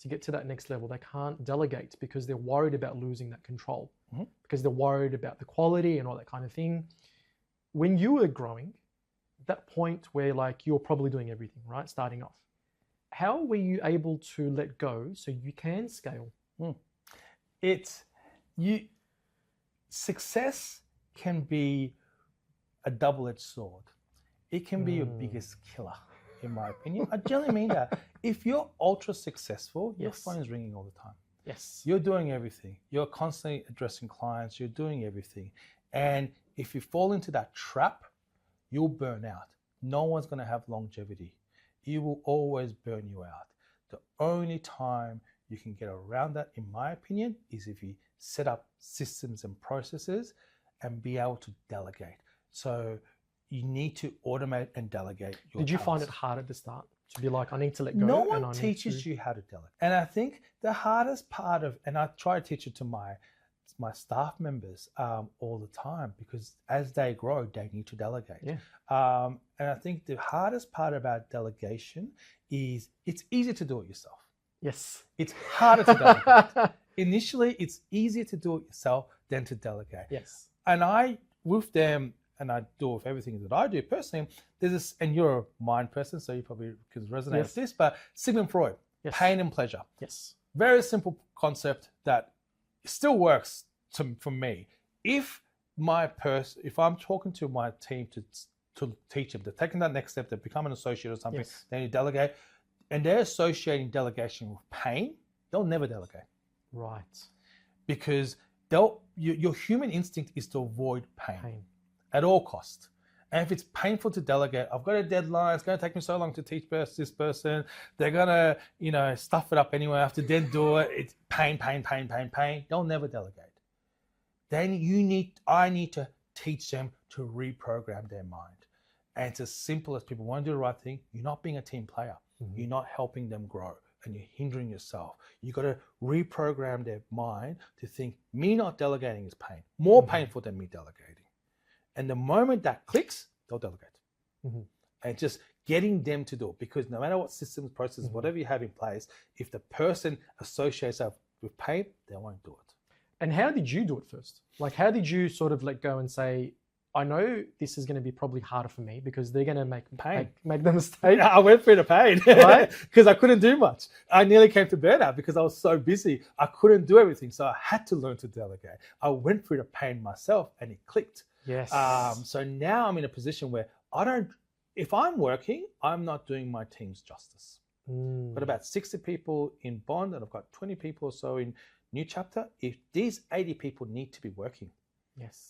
Speaker 3: to get to that next level. They can't delegate because they're worried about losing that control, because they're worried about the quality and all that kind of thing. When you were growing, that point where like you're probably doing everything, right? Starting off. How were you able to let go so you can scale?
Speaker 1: Success can be a double-edged sword. It can be your biggest killer, in my opinion. I generally mean that. If you're ultra successful, your phone's ringing all the time.
Speaker 3: Yes.
Speaker 1: You're doing everything. You're constantly addressing clients. You're doing everything. And if you fall into that trap, you'll burn out. No one's going to have longevity. It will always burn you out. The only time you can get around that, in my opinion, is if you set up systems and processes and be able to delegate. So you need to automate and delegate your
Speaker 3: Did you
Speaker 1: tasks.
Speaker 3: find it hard at the start to be like, I need to let go?
Speaker 1: No
Speaker 3: and
Speaker 1: one
Speaker 3: I need
Speaker 1: teaches
Speaker 3: to...
Speaker 1: you how to delegate. And I think the hardest part of, and I try to teach it to my staff members all the time, because as they grow, they need to delegate.
Speaker 3: Yeah.
Speaker 1: And I think the hardest part about delegation is it's easier to do it yourself.
Speaker 3: Yes.
Speaker 1: It's harder to delegate. Initially, it's easier to do it yourself than to delegate.
Speaker 3: Yes.
Speaker 1: And I, with them, and I do with everything that I do personally, there's this, and you're a mind person, so you probably can resonate with this, but Sigmund Freud, pain and pleasure.
Speaker 3: Yes.
Speaker 1: Very simple concept that still works for me. If I'm talking to my team to teach them, they're taking that next step, to become an associate or something, then you delegate, and they're associating delegation with pain, they'll never delegate.
Speaker 3: Right.
Speaker 1: Because your human instinct is to avoid pain at all costs. And if it's painful to delegate, I've got a deadline, it's going to take me so long to teach this person, they're going to, stuff it up anyway, I have to then do it, it's pain. They'll never delegate. Then I need to teach them to reprogram their mind. And it's as simple as people want to do the right thing. You're not being a team player. You're not helping them grow, and you're hindering yourself. You've got to reprogram their mind to think, me not delegating is pain, more painful than me delegating. And the moment that clicks, they'll delegate. And just getting them to do it, because no matter what systems, processes, whatever you have in place, if the person associates that with pain, they won't do it.
Speaker 3: And how did you do it first? Like, how did you sort of let go and say, I know this is going to be probably harder for me because they're going to make the mistake.
Speaker 1: I went through the pain,
Speaker 3: right?
Speaker 1: Because I couldn't do much. I nearly came to burnout because I was so busy. I couldn't do everything. So I had to learn to delegate. I went through the pain myself and it clicked.
Speaker 3: Yes.
Speaker 1: So now I'm in a position where if I'm working, I'm not doing my team's justice. I've got about 60 people in Bond, and I've got 20 people or so in New Chapter. If these 80 people need to be working,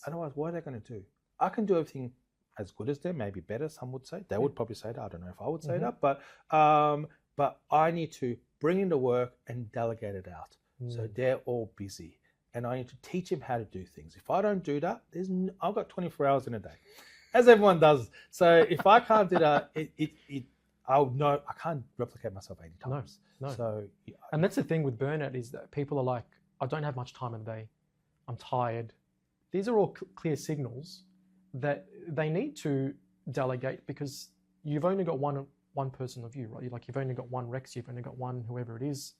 Speaker 1: otherwise, what are they going to do? I can do everything as good as them, maybe better, some would say. They would probably say that. I don't know if I would say that, but I need to bring in the work and delegate it out. So they're all busy, and I need to teach them how to do things. If I don't do that, I've got 24 hours in a day, as everyone does. So if I can't do that, I'll know I can't replicate myself 80 times.
Speaker 3: No.
Speaker 1: So,
Speaker 3: and that's the thing with burnout, is that people are like, I don't have much time in the day. I'm tired. These are all clear signals that they need to delegate because you've only got one person of you, right? Like you've only got one Rex, you've only got one whoever it is.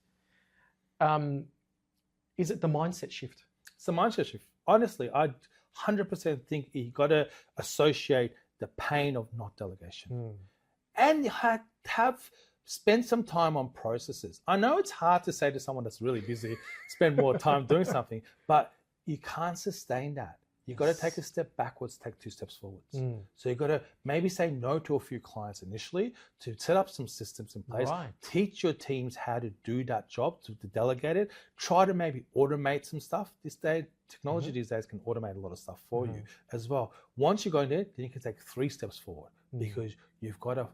Speaker 3: Is it the mindset shift?
Speaker 1: It's the mindset shift. Honestly, I 100% think you got to associate the pain of not delegation, and you have spend some time on processes. I know it's hard to say to someone that's really busy, spend more time doing something, but you can't sustain that. You've got to take a step backwards, take 2 steps forwards. So you've got to maybe say no to a few clients initially to set up some systems in place, teach your teams how to do that job, to delegate it, try to maybe automate some stuff. Technology these days can automate a lot of stuff for you as well. Once you go in there, then you can take 3 steps forward because you've got a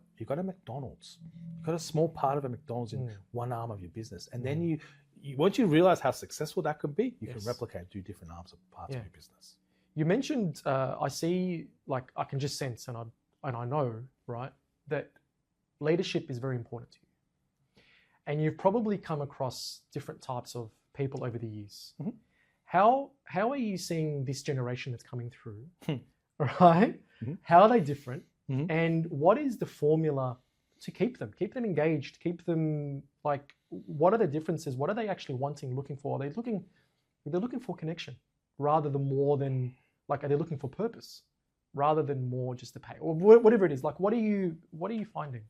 Speaker 1: McDonald's. You've got a small part of a McDonald's in one arm of your business. And then you once you realize how successful that could be, you can replicate, do different arms of parts of your business.
Speaker 3: You mentioned, I see, like I can just sense and I know, right, that leadership is very important to you. And you've probably come across different types of people over the years. How are you seeing this generation that's coming through, right? How are they different? And what is the formula to keep them engaged, keep them like, what are the differences? What are they actually looking for? They're looking for connection rather than more than, like, are they looking for purpose rather than more just to pay or whatever it is? Like, what are you finding?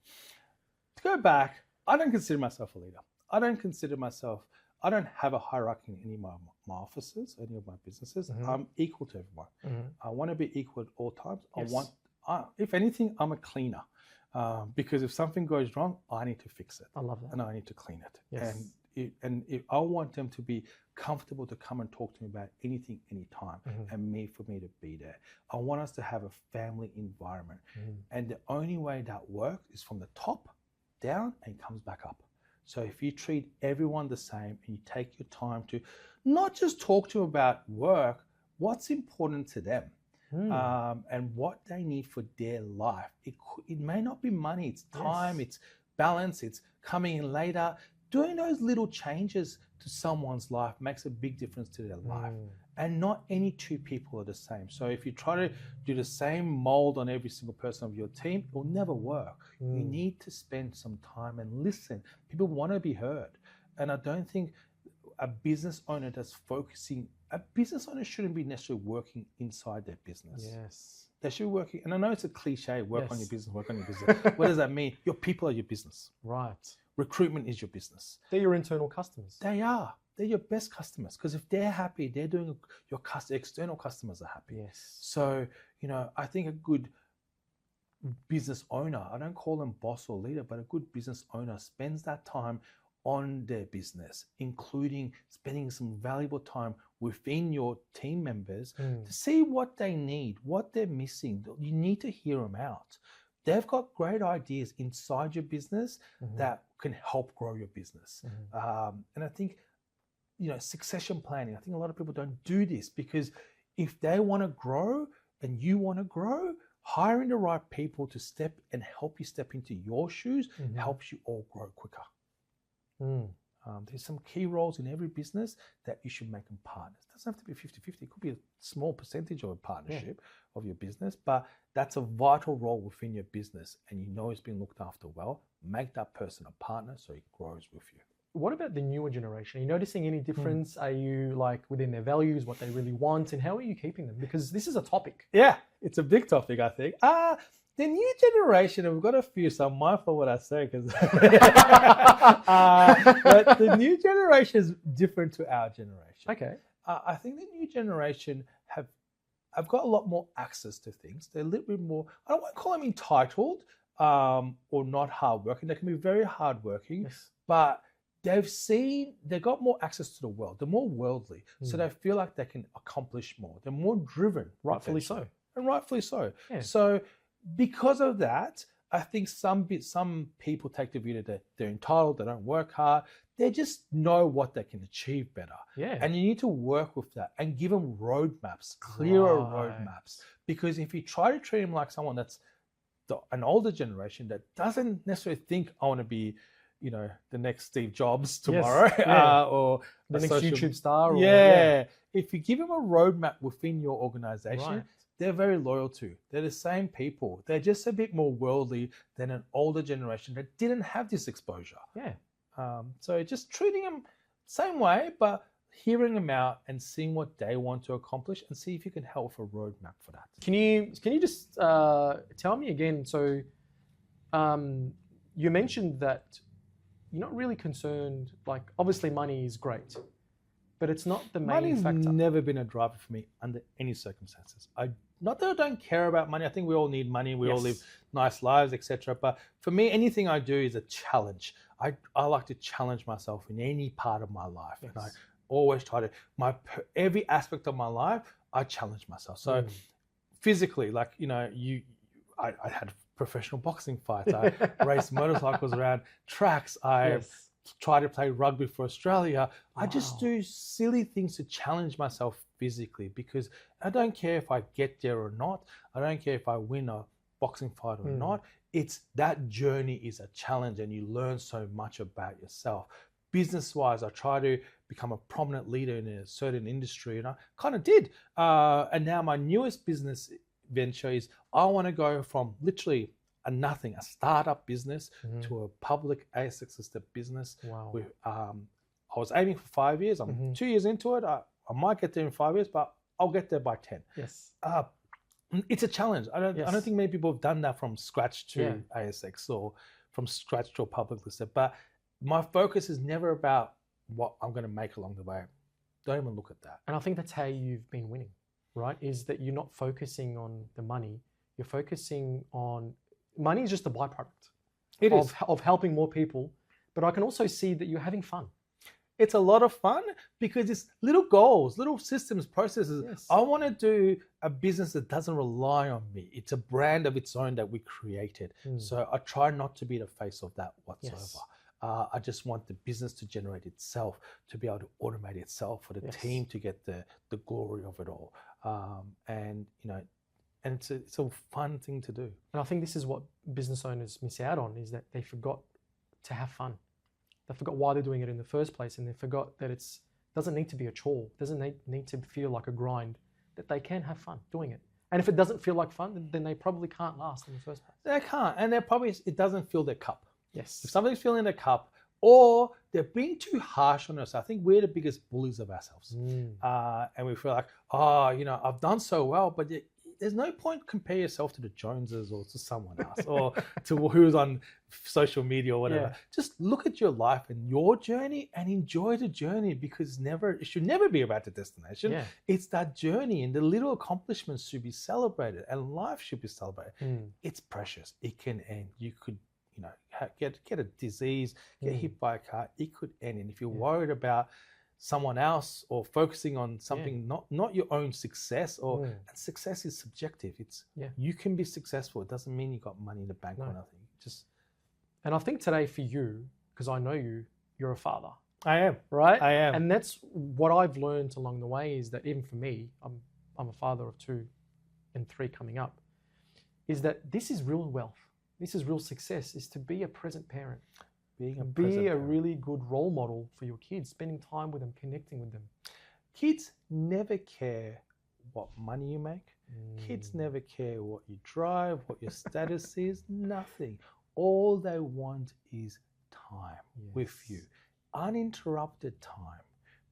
Speaker 1: To go back, I don't consider myself a leader. I don't have a hierarchy in any of my offices, any of my businesses. I'm equal to everyone. I want to be equal at all times. If anything, I'm a cleaner. Because if something goes wrong, I need to fix it. I
Speaker 3: love that.
Speaker 1: And I need to clean it. And I want them to be comfortable to come and talk to me about anything, anytime, and for me to be there. I want us to have a family environment. And the only way that works is from the top down and comes back up. So if you treat everyone the same and you take your time to not just talk to them about work, what's important to them. And what they need for their life. It may not be money, it's time, it's balance, it's coming in later. Doing those little changes to someone's life makes a big difference to their life. And not any 2 people are the same. So if you try to do the same mold on every single person of your team, it will never work. You need to spend some time and listen. People want to be heard. And I don't think a business owner that's focusing, a business owner shouldn't be necessarily working inside their business. They should be working, and I know it's a cliche, work on your business, work on your business. What does that mean? Your people are your business.
Speaker 3: Right.
Speaker 1: Recruitment is your business.
Speaker 3: They're your internal customers.
Speaker 1: They are. They're your best customers because if they're happy, they're doing your external customers are happy. So, I think a good business owner, I don't call them boss or leader, but a good business owner spends that time on their business, including spending some valuable time within your team members to see what they need, what they're missing. You need to hear them out. They've got great ideas inside your business that can help grow your business. And I think, succession planning, I think a lot of people don't do this because if they want to grow and you want to grow, hiring the right people to step and help you step into your shoes helps you all grow quicker. There's some key roles in every business that you should make them partners. It doesn't have to be 50-50. It could be a small percentage of a partnership of your business, but that's a vital role within your business and it's been looked after well. Make that person a partner so it grows with you.
Speaker 3: What about the newer generation? Are you noticing any difference? Are you like within their values, what they really want, and how are you keeping them? Because this is a topic.
Speaker 1: Yeah, it's a big topic, I think. The new generation, and we've got a few, so I'm mindful of what I say, because but the new generation is different to our generation.
Speaker 3: Okay.
Speaker 1: I think the new generation have got a lot more access to things. They're a little bit more, I don't want to call them entitled or not hardworking. They can be very hardworking, but they've got more access to the world. They're more worldly, so they feel like they can accomplish more. They're more driven.
Speaker 3: Rightfully so.
Speaker 1: And rightfully so. Yeah. So because of that, I think some people take the view that they're entitled, they don't work hard, they just know what they can achieve better.
Speaker 3: Yeah.
Speaker 1: And you need to work with that and give them roadmaps, clearer roadmaps. Because if you try to treat them like someone that's an older generation that doesn't necessarily think, I want to be, the next Steve Jobs tomorrow, or
Speaker 3: the next YouTube star.
Speaker 1: If you give them a roadmap within your organization, they're very loyal to. They're the same people. They're just a bit more worldly than an older generation that didn't have this exposure.
Speaker 3: Yeah.
Speaker 1: So just treating them same way, but hearing them out and seeing what they want to accomplish and see if you can help a roadmap for that.
Speaker 3: Can you just tell me again? So you mentioned that you're not really concerned. Like, obviously, money is great, but it's not the main factor.
Speaker 1: Money's never been a driver for me under any circumstances. Not that I don't care about money. I think we all need money. We all live nice lives, etc. But for me, anything I do is a challenge. I like to challenge myself in any part of my life, and I always try to every aspect of my life. I challenge myself. So physically, like I had professional boxing fights. I raced motorcycles around tracks. I try to play rugby for Australia. I just do silly things to challenge myself physically, because I don't care if I get there or not. I don't care if I win a boxing fight or not. It's that journey is a challenge, and you learn so much about yourself. Business-wise, I try to become a prominent leader in a certain industry, and I kind of did. And now my newest business venture is I want to go from literally a startup business to a public ASX listed business.
Speaker 3: Wow.
Speaker 1: I was aiming for 5 years. I'm 2 years into it. I might get there in 5 years, but I'll get there by 10.
Speaker 3: Yes.
Speaker 1: It's a challenge. I don't think many people have done that from scratch to ASX or from scratch to a public listed. But my focus is never about what I'm going to make along the way. Don't even look at that.
Speaker 3: And I think that's how you've been winning, right? Is that you're not focusing on the money. You're focusing on money is just a byproduct of helping more people. But I can also see that you're having fun.
Speaker 1: It's a lot of fun because it's little goals, little systems, processes.
Speaker 3: Yes.
Speaker 1: I want to do a business that doesn't rely on me. It's a brand of its own that we created. So I try not to be the face of that whatsoever.
Speaker 3: Yes.
Speaker 1: I just want the business to generate itself, to be able to automate itself, for the team to get the glory of it all. And it's a fun thing to do.
Speaker 3: And I think this is what business owners miss out on, is that they forgot to have fun. They forgot why they're doing it in the first place, and they forgot that it doesn't need to be a chore. It doesn't need to feel like a grind, that they can have fun doing it. And if it doesn't feel like fun, then they probably can't last in the first place.
Speaker 1: They can't, and it doesn't fill their cup.
Speaker 3: Yes.
Speaker 1: If something's filling their cup, or they're being too harsh on us, I think we're the biggest bullies of ourselves. And we feel like, I've done so well, but there's no point compare yourself to the Joneses or to someone else or to who's on social media or whatever. Just look at your life and your journey and enjoy the journey, because it should never be about the destination. It's that journey, and the little accomplishments should be celebrated, and life should be celebrated. It's precious. It can end. You could get a disease, get hit by a car. It could end. And if you're worried about someone else or focusing on something not your own success, and success is subjective. It's you can be successful. It doesn't mean you got money in the bank or nothing.
Speaker 3: And I think today for you, because I know you're a father.
Speaker 1: I am.
Speaker 3: Right?
Speaker 1: I am.
Speaker 3: And that's what I've learned along the way, is that even for me, I'm a father of 2 and 3 coming up, is that this is real wealth. This is real success, is to be a present parent. Be a really good role model for your kids, spending time with them, connecting with them.
Speaker 1: Kids never care what money you make. Kids never care what you drive, what your status is, nothing. All they want is time with you, uninterrupted time,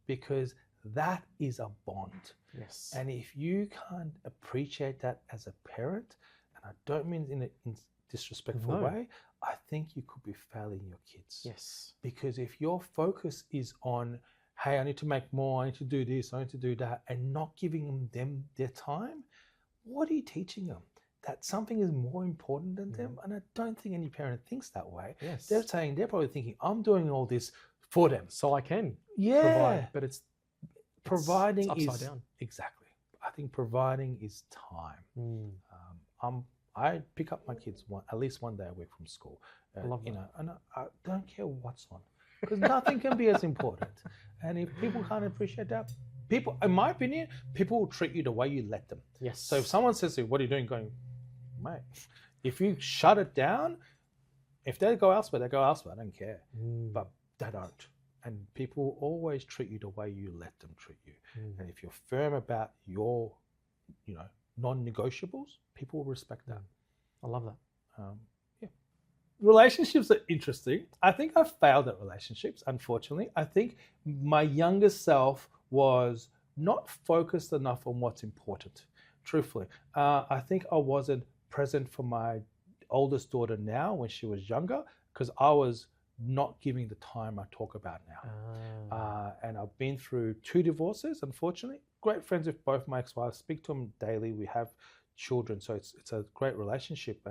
Speaker 1: because that is a bond.
Speaker 3: Yes.
Speaker 1: And if you can't appreciate that as a parent, and I don't mean in a disrespectful way, I think you could be failing your kids.
Speaker 3: Yes.
Speaker 1: Because if your focus is on, hey, I need to make more, I need to do this, I need to do that, and not giving them their time, what are you teaching them? That something is more important than them? And I don't think any parent thinks that way.
Speaker 3: Yes.
Speaker 1: They're probably thinking, I'm doing all this for them.
Speaker 3: So I can provide, but
Speaker 1: providing
Speaker 3: it's upside down.
Speaker 1: Exactly. I think providing is time. I pick up my kids at least one day a week from school.
Speaker 3: I love that.
Speaker 1: And I don't care what's on, because nothing can be as important. And if people can't appreciate that, in my opinion, people will treat you the way you let them.
Speaker 3: Yes.
Speaker 1: So if someone says to you, what are you doing? Going, mate, if you shut it down, if they go elsewhere, they go elsewhere. I don't care. But they don't. And people always treat you the way you let them treat you. And if you're firm about your, non-negotiables, people will respect that.
Speaker 3: I love that.
Speaker 1: Relationships are interesting. I think I failed at relationships, unfortunately. I think my younger self was not focused enough on what's important, truthfully. I think I wasn't present for my oldest daughter now when she was younger because I was not giving the time I talk about now. And I've been through 2 divorces, unfortunately. Great friends with both my ex-wives, speak to them daily. We have children, so it's a great relationship.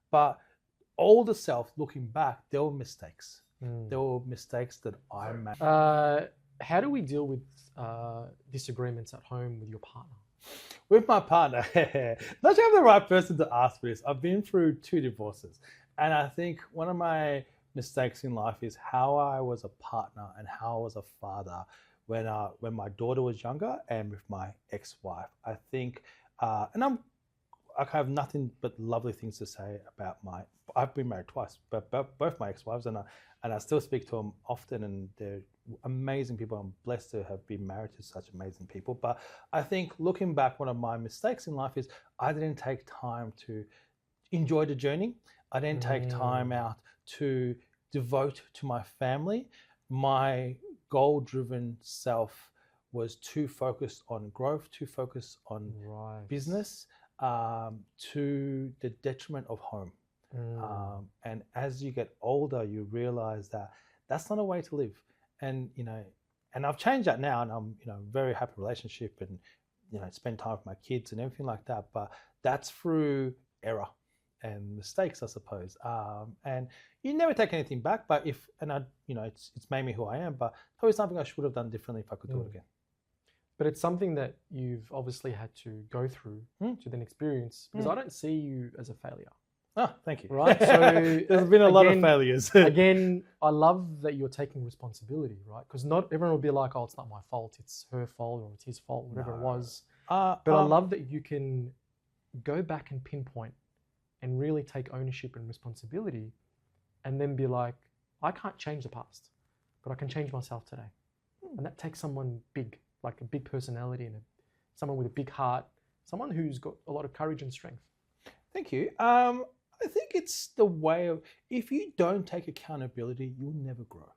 Speaker 1: But older self, looking back, there were mistakes. There were mistakes that I made.
Speaker 3: How do we deal with disagreements at home with your partner?
Speaker 1: With my partner, not sure I'm the right person to ask this. I've been through 2 divorces. And I think one of my mistakes in life is how I was a partner and how I was a father when my daughter was younger and with my ex-wife. I think, and I have nothing but lovely things to say about I've been married twice, but both my ex-wives, and I still speak to them often, and they're amazing people. I'm blessed to have been married to such amazing people. But I think looking back, one of my mistakes in life is I didn't take time to enjoy the journey. I didn't take time out to devote to my family. My goal-driven self was too focused on growth, too focused on business, to the detriment of home. And as you get older, you realize that that's not a way to live. And and I've changed that now, and I'm very happy relationship, and spend time with my kids and everything like that. But that's through error and mistakes, I suppose. And you never take anything back. But it's made me who I am. But probably something I should have done differently if I could do it again.
Speaker 3: But it's something that you've obviously had to go through to then experience, because I don't see you as a failure.
Speaker 1: Oh, thank you.
Speaker 3: Right. So
Speaker 1: there's been a lot of failures.
Speaker 3: Again, I love that you're taking responsibility, right? Because not everyone will be like, oh, it's not my fault, it's her fault, or it's his fault, whatever it was. But I love that you can go back and pinpoint and really take ownership and responsibility, and then be like, I can't change the past, but I can change myself today. And that takes someone big, like a big personality and someone with a big heart, someone who's got a lot of courage and strength.
Speaker 1: Thank you. I think it's the way of, if you don't take accountability, you'll never grow.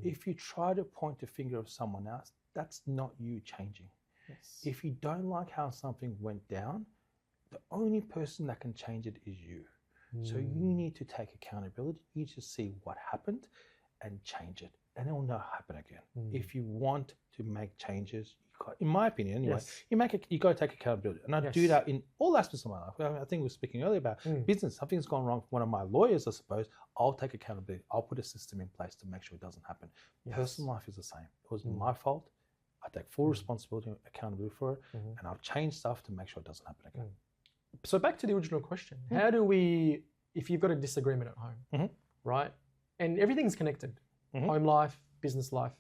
Speaker 1: If you try to point the finger of someone else, that's not you changing.
Speaker 3: Yes.
Speaker 1: If you don't like how something went down, the only person that can change it is you. So you need to take accountability. You need to see what happened and change it, and it will not happen again. If you want to make changes, in my opinion anyway, you got to take accountability. And I do that in all aspects of my life. I think we were speaking earlier about business. Something's gone wrong for one of my lawyers, I suppose. I'll take accountability. I'll put a system in place to make sure it doesn't happen. Personal life is the same. It was my fault. I take full responsibility and accountability for it, and I'll change stuff to make sure it doesn't happen again.
Speaker 3: So back to the original question. How do we, if you've got a disagreement at home, right? And everything's connected, home life, business life.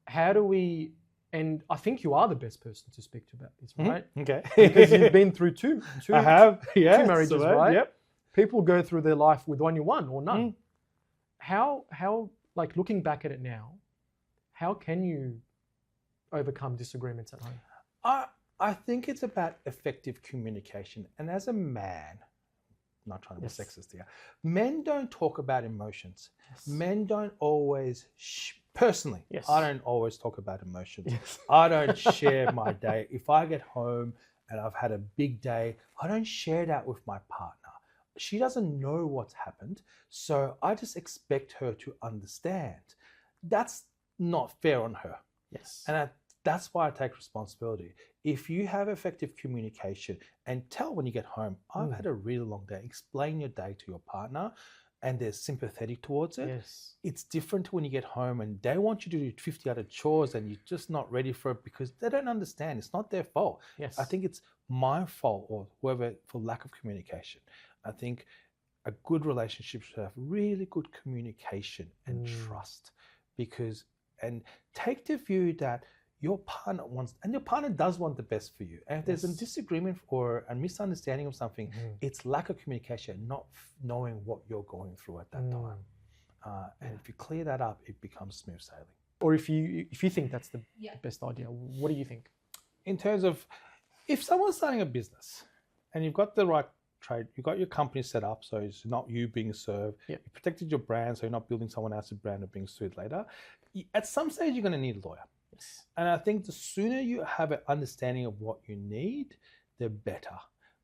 Speaker 3: How do we, and I think you are the best person to speak to about this, right?
Speaker 1: Okay.
Speaker 3: Because you've been through two
Speaker 1: I have,
Speaker 3: two marriages, right?
Speaker 1: Yep.
Speaker 3: People go through their life with only one or none. How, like looking back at it now, how can you overcome disagreements at home?
Speaker 1: I think it's about effective communication. And as a man, not trying to be sexist here, men don't talk about emotions. Men don't always, personally, I don't always talk about emotions. I don't share my day. If I get home and I've had a big day, I don't share that with my partner. She doesn't know what's happened, so I just expect her to understand. That's not fair on her. And that's why I take responsibility. If you have effective communication and tell when you get home, I've had a really long day, explain your day to your partner, and they're sympathetic towards it. It's different when you get home and they want you to do 50 other chores and you're just not ready for it because they don't understand. It's not their fault. I think it's my fault or whoever for lack of communication. I think a good relationship should have really good communication and trust, and take the view that your partner wants, and your partner does want the best for you. And if there's a disagreement or a misunderstanding of something, it's lack of communication, not knowing what you're going through at that time. And if you clear that up, it becomes smooth sailing.
Speaker 3: Or if you think that's the best idea, what do you think?
Speaker 1: In terms of, if someone's starting a business and you've got the right trade, you've got your company set up so it's not you being served,
Speaker 3: Yep.
Speaker 1: you protected your brand so you're not building someone else's brand and being sued later, at some stage you're going to need a lawyer.
Speaker 3: Yes.
Speaker 1: And I think the sooner you have an understanding of what you need, the better.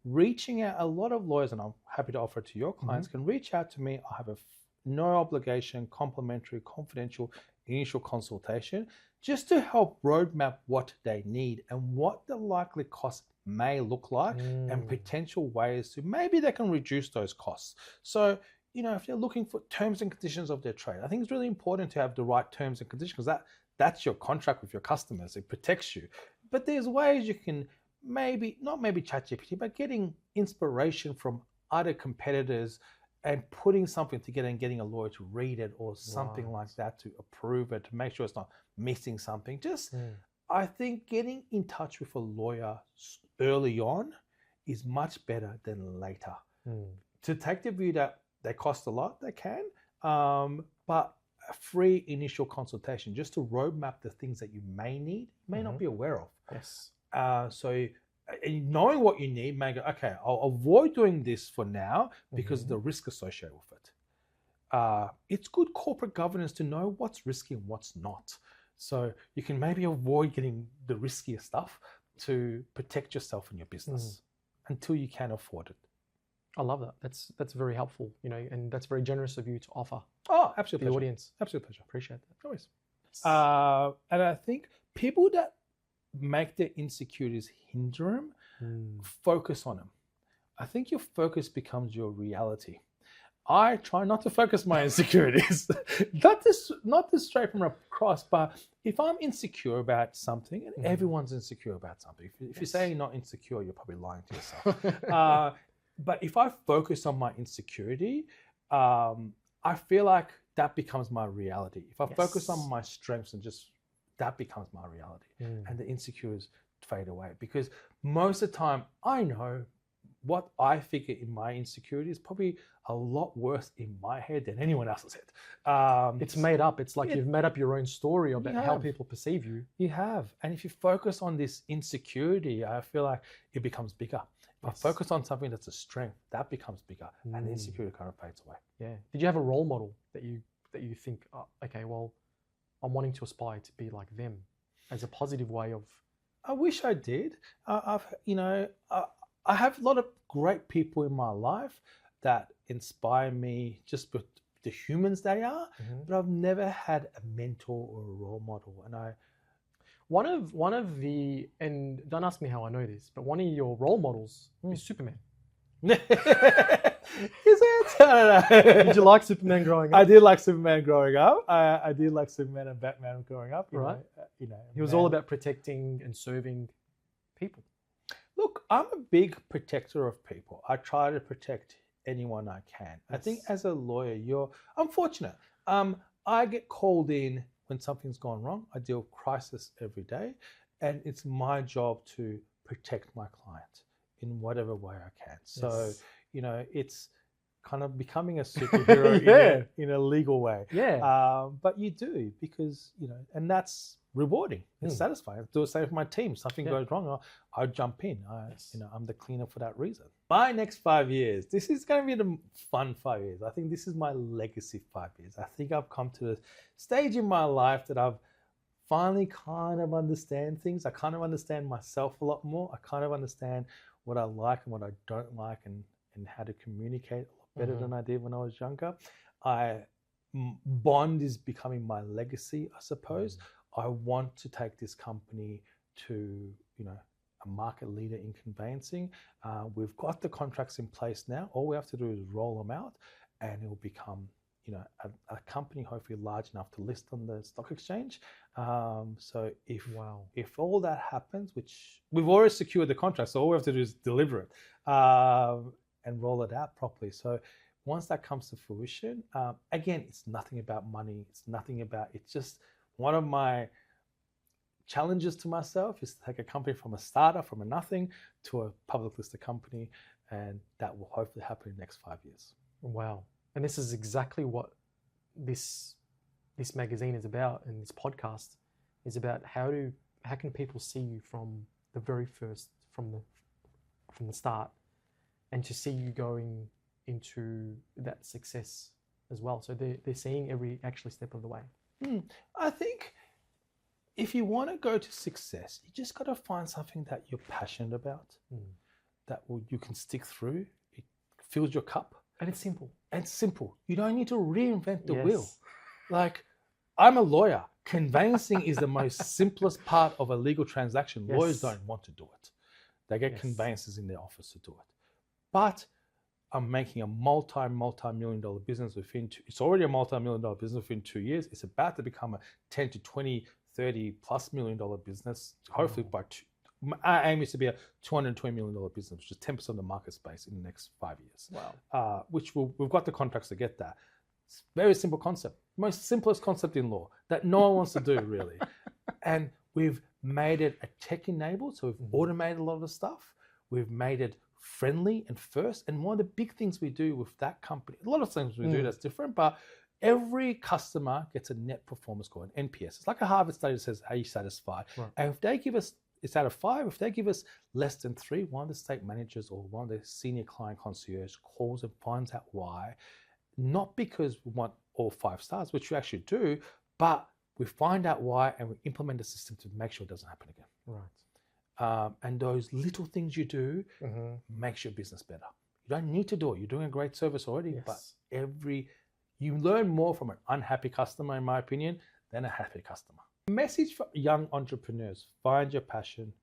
Speaker 1: Reaching out, a lot of lawyers, and I'm happy to offer it to your clients, can reach out to me. I have a no obligation, complimentary, confidential initial consultation just to help roadmap what they need and what the likely cost may look like and potential ways to maybe they can reduce those costs. So, if they're looking for terms and conditions of their trade, I think it's really important to have the right terms and conditions because that's your contract with your customers. It protects you. But there's ways you can not maybe ChatGPT, but getting inspiration from other competitors and putting something together and getting a lawyer to read it or something like that to approve it, to make sure it's not missing something. I think getting in touch with a lawyer early on is much better than later. To take the view that they cost a lot, they can, but a free initial consultation just to roadmap the things that you may need, may not be aware of.
Speaker 3: Yes.
Speaker 1: So knowing what you need, may go, okay, I'll avoid doing this for now because of the risk associated with it. It's good corporate governance to know what's risky and what's not. So you can maybe avoid getting the riskier stuff to protect yourself and your business until you can afford it.
Speaker 3: I love that. That's very helpful, and that's very generous of you to offer.
Speaker 1: Oh, absolute
Speaker 3: the
Speaker 1: pleasure.
Speaker 3: audience.
Speaker 1: Absolute pleasure.
Speaker 3: Appreciate that.
Speaker 1: Always. And I think people that make their insecurities hinder them, focus on them. I think your focus becomes your reality. I try not to focus my insecurities, not to stray from across, but if I'm insecure about something, and everyone's insecure about something, if you say you're not insecure, you're probably lying to yourself. But if I focus on my insecurity, I feel like that becomes my reality. If I focus on my strengths and that becomes my reality, and the insecurities fade away. Because most of the time, I know what I figure in my insecurity is probably a lot worse in my head than anyone else's head.
Speaker 3: It's made up. It's like you've made up your own story about how people perceive you.
Speaker 1: You have. And if you focus on this insecurity, I feel like it becomes bigger. If I focus on something that's a strength, that becomes bigger, and the insecurity kind of fades away.
Speaker 3: Yeah. Did you have a role model that you think, oh, okay, well, I'm wanting to aspire to be like them, as a positive way of?
Speaker 1: I wish I did. I have a lot of great people in my life that inspire me just with the humans they are, but I've never had a mentor or a role model. And
Speaker 3: one of the, and don't ask me how I know this, but one of your role models is Superman.
Speaker 1: Is it? I don't know.
Speaker 3: Did you like Superman growing up?
Speaker 1: I did like Superman growing up. I did like Superman and Batman growing up.
Speaker 3: Right. He was
Speaker 1: man.
Speaker 3: all about protecting and serving people.
Speaker 1: Look, I'm a big protector of people. I try to protect anyone I can. I think as a lawyer, I'm fortunate. I get called in when something's gone wrong. I deal with crisis every day, and it's my job to protect my client in whatever way I can. So, it's kind of becoming a superhero in a legal way.
Speaker 3: Yeah.
Speaker 1: But you do because, and that's rewarding. It's satisfying. I do the same with my team. Something goes wrong, I jump in. I'm the cleaner for that reason. My next 5 years, this is going to be the fun 5 years. I think this is my legacy 5 years. I think I've come to the stage in my life that I've finally kind of understand things. I kind of understand myself a lot more. I kind of understand what I like and what I don't like and how to communicate a lot better than I did when I was younger. Bond is becoming my legacy, I suppose. I want to take this company to, a market leader in conveyancing. We've got the contracts in place now. All we have to do is roll them out, and it will become, a company hopefully large enough to list on the stock exchange. So if all that happens, which we've already secured the contract, so all we have to do is deliver it and roll it out properly. So once that comes to fruition, again, it's nothing about money. It's just one of my challenges to myself is to take a company from a startup, from a nothing, to a public listed company, and that will hopefully happen in the next 5 years.
Speaker 3: Wow. And this is exactly what this magazine is about, and this podcast is about. How can people see you from the very first from the start, and to see you going into that success as well. So they're seeing every actually step of the way.
Speaker 1: I think if you want to go to success, you just got to find something that you're passionate about, that you can stick through. It fills your cup.
Speaker 3: And it's simple.
Speaker 1: And simple. You don't need to reinvent the
Speaker 3: Yes.
Speaker 1: wheel. Like, I'm a lawyer. Conveyancing is the most simplest part of a legal transaction.
Speaker 3: Yes.
Speaker 1: Lawyers don't want to do it. They get
Speaker 3: Yes.
Speaker 1: conveyancers in their office to do it. But I'm making a multi-million dollar business within it's already a multi-million dollar business within 2 years. It's about to become a 10 to 20, 30 plus million dollar business. Hopefully by our aim is to be a $220 million business, which is 10% of the market space in the next 5 years.
Speaker 3: Wow.
Speaker 1: Which we've got the contracts to get that. It's a very simple concept. Most simplest concept in law that no one wants to do really. And we've made it a tech enabled. So we've automated a lot of the stuff. We've made it friendly and first. And one of the big things we do with that company, a lot of things we do that's different, but every customer gets a net performance score, an NPS. It's like a Harvard study that says, are you satisfied?
Speaker 3: Right.
Speaker 1: And if they give us, it's out of 5, if they give us less than 3, one of the state managers or one of the senior client concierge calls and finds out why. Not because we want all 5 stars, which we actually do, but we find out why and we implement a system to make sure it doesn't happen again.
Speaker 3: Right.
Speaker 1: And those little things you do makes your business better. You don't need to do it. You're doing a great service already,
Speaker 3: Yes.
Speaker 1: but you learn more from an unhappy customer, in my opinion, than a happy customer. Message for young entrepreneurs: find your passion,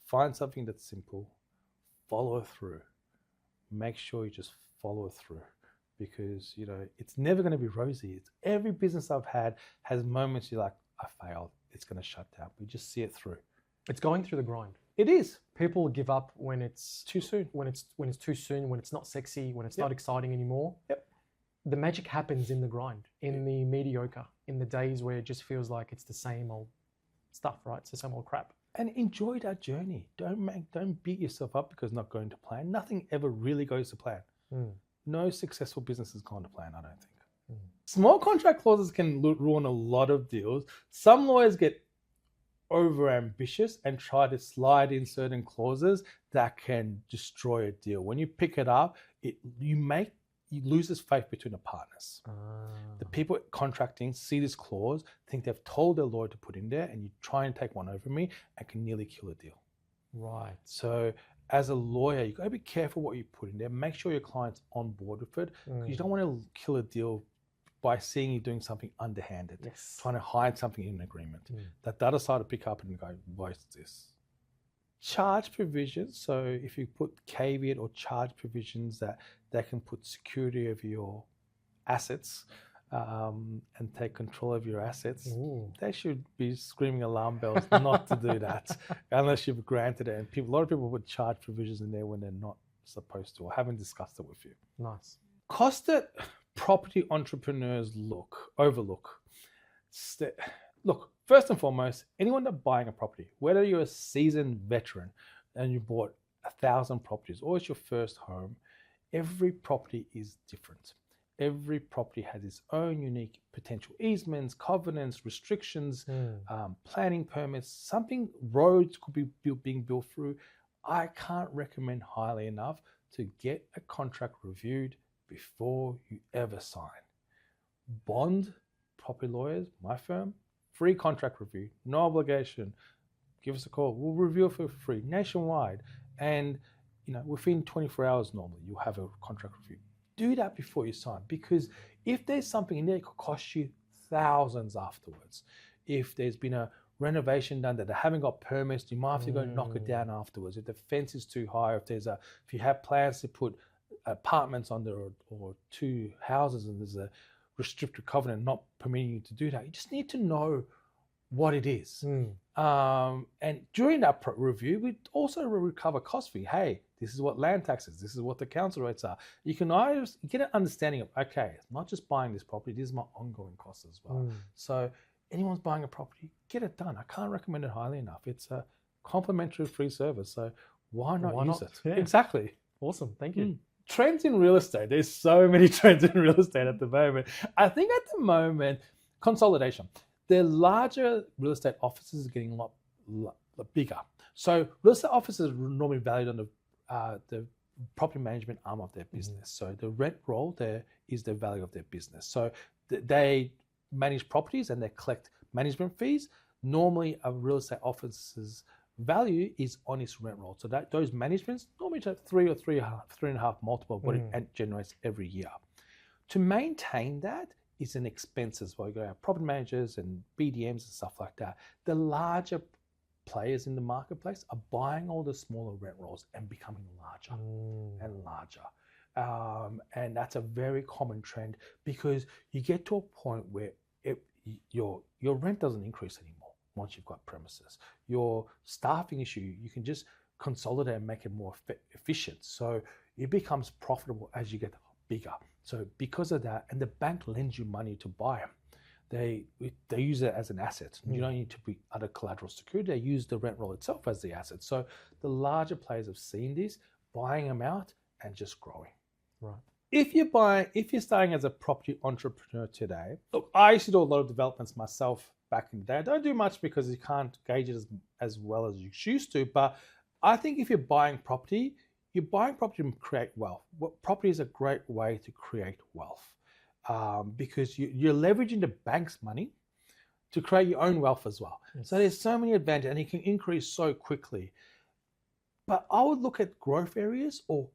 Speaker 1: find something that's simple, follow through. Make sure you just follow through, because it's never going to be rosy. Every business I've had has moments you're like, I failed, it's going to shut down. We just see it through.
Speaker 3: It's going through the grind.
Speaker 1: It is
Speaker 3: People give up when it's
Speaker 1: too soon.
Speaker 3: when it's too soon, when it's not sexy, when it's
Speaker 1: Yep.
Speaker 3: not exciting anymore.
Speaker 1: Yep.
Speaker 3: The magic happens in the grind, in the mediocre, in the days where it just feels like it's the same old stuff, right? It's the same old crap.
Speaker 1: And enjoy that journey. Don't beat yourself up because not going to plan. Nothing ever really goes to plan. No successful business has gone to plan, I don't think. Small contract clauses can ruin a lot of deals. Some lawyers get over ambitious and try to slide in certain clauses that can destroy a deal. When you pick it up, you loses faith between the partners. The people contracting see this clause, think they've told their lawyer to put in there, and you try and take one over me and can nearly kill a deal.
Speaker 3: Right.
Speaker 1: So as a lawyer, you got to be careful what you put in there. Make sure your client's on board with it, because you don't want to kill a deal by seeing you doing something underhanded,
Speaker 3: Yes.
Speaker 1: trying to hide something in an agreement. That the other side will pick up and go, what is this? Charge provisions. So if you put caveat or charge provisions that can put security over your assets and take control of your assets, they should be screaming alarm bells not to do that unless you've granted it. And a lot of people put charge provisions in there when they're not supposed to or haven't discussed it with you.
Speaker 3: Nice.
Speaker 1: Cost that property entrepreneurs overlook. Look, first and foremost, anyone that's buying a property, whether you're a seasoned veteran and you bought 1,000 properties or it's your first home, every property is different. Every property has its own unique potential easements, covenants, restrictions, planning permits, roads could be being built through. I can't recommend highly enough to get a contract reviewed before you ever sign. BondPropertyLawyers, my firm, free contract review, no obligation. Give us a call. We'll review it for free, nationwide. And within 24 hours normally, you'll have a contract review. Do that before you sign, because if there's something in there, it could cost you thousands afterwards. If there's been a renovation done that they haven't got permits, you might have to go knock it down afterwards. If the fence is too high, if you have plans to put apartments on there or 2 houses and there's a restricted covenant not permitting you to do that, you just need to know what it is. And during that review, we also recover cost fee. Hey, this is what land taxes, this is what the council rates are. You can get an understanding of, okay, it's not just buying this property, this is my ongoing costs as well. So anyone's buying a property, get it done. I can't recommend it highly enough. It's a complimentary free service, so why not use it?
Speaker 3: Yeah.
Speaker 1: Exactly.
Speaker 3: Awesome. Thank you.
Speaker 1: Trends in real estate. There's so many trends in real estate at the moment. I think at the moment, consolidation. The larger real estate offices are getting a lot bigger. So real estate offices are normally valued on the property management arm of their business. So the rent roll there is the value of their business. So they manage properties and they collect management fees. Normally a real estate office's value is on its rent roll. So that those managements normally have 3 or 3.5 multiple of what it generates every year. To maintain that is an expense as well. You got property managers and BDMs and stuff like that. The larger players in the marketplace are buying all the smaller rent rolls and becoming larger and larger. And that's a very common trend, because you get to a point where your rent doesn't increase anymore once you've got premises. Your staffing issue, you can just consolidate and make it more efficient. So it becomes profitable as you get bigger. So because of that, and the bank lends you money to buy them. They use it as an asset. You don't need to be other collateral security. They use the rent roll itself as the asset. So the larger players have seen this, buying them out and just growing.
Speaker 3: Right.
Speaker 1: If you're starting as a property entrepreneur today, look, I used to do a lot of developments myself back in the day. I don't do much because you can't gauge it as well as you used to. But I think if you're buying property to create wealth. Property is a great way to create wealth. Because you're leveraging the bank's money to create your own wealth as well. Yes. So there's so many advantages, and it can increase so quickly. But I would look at growth areas, or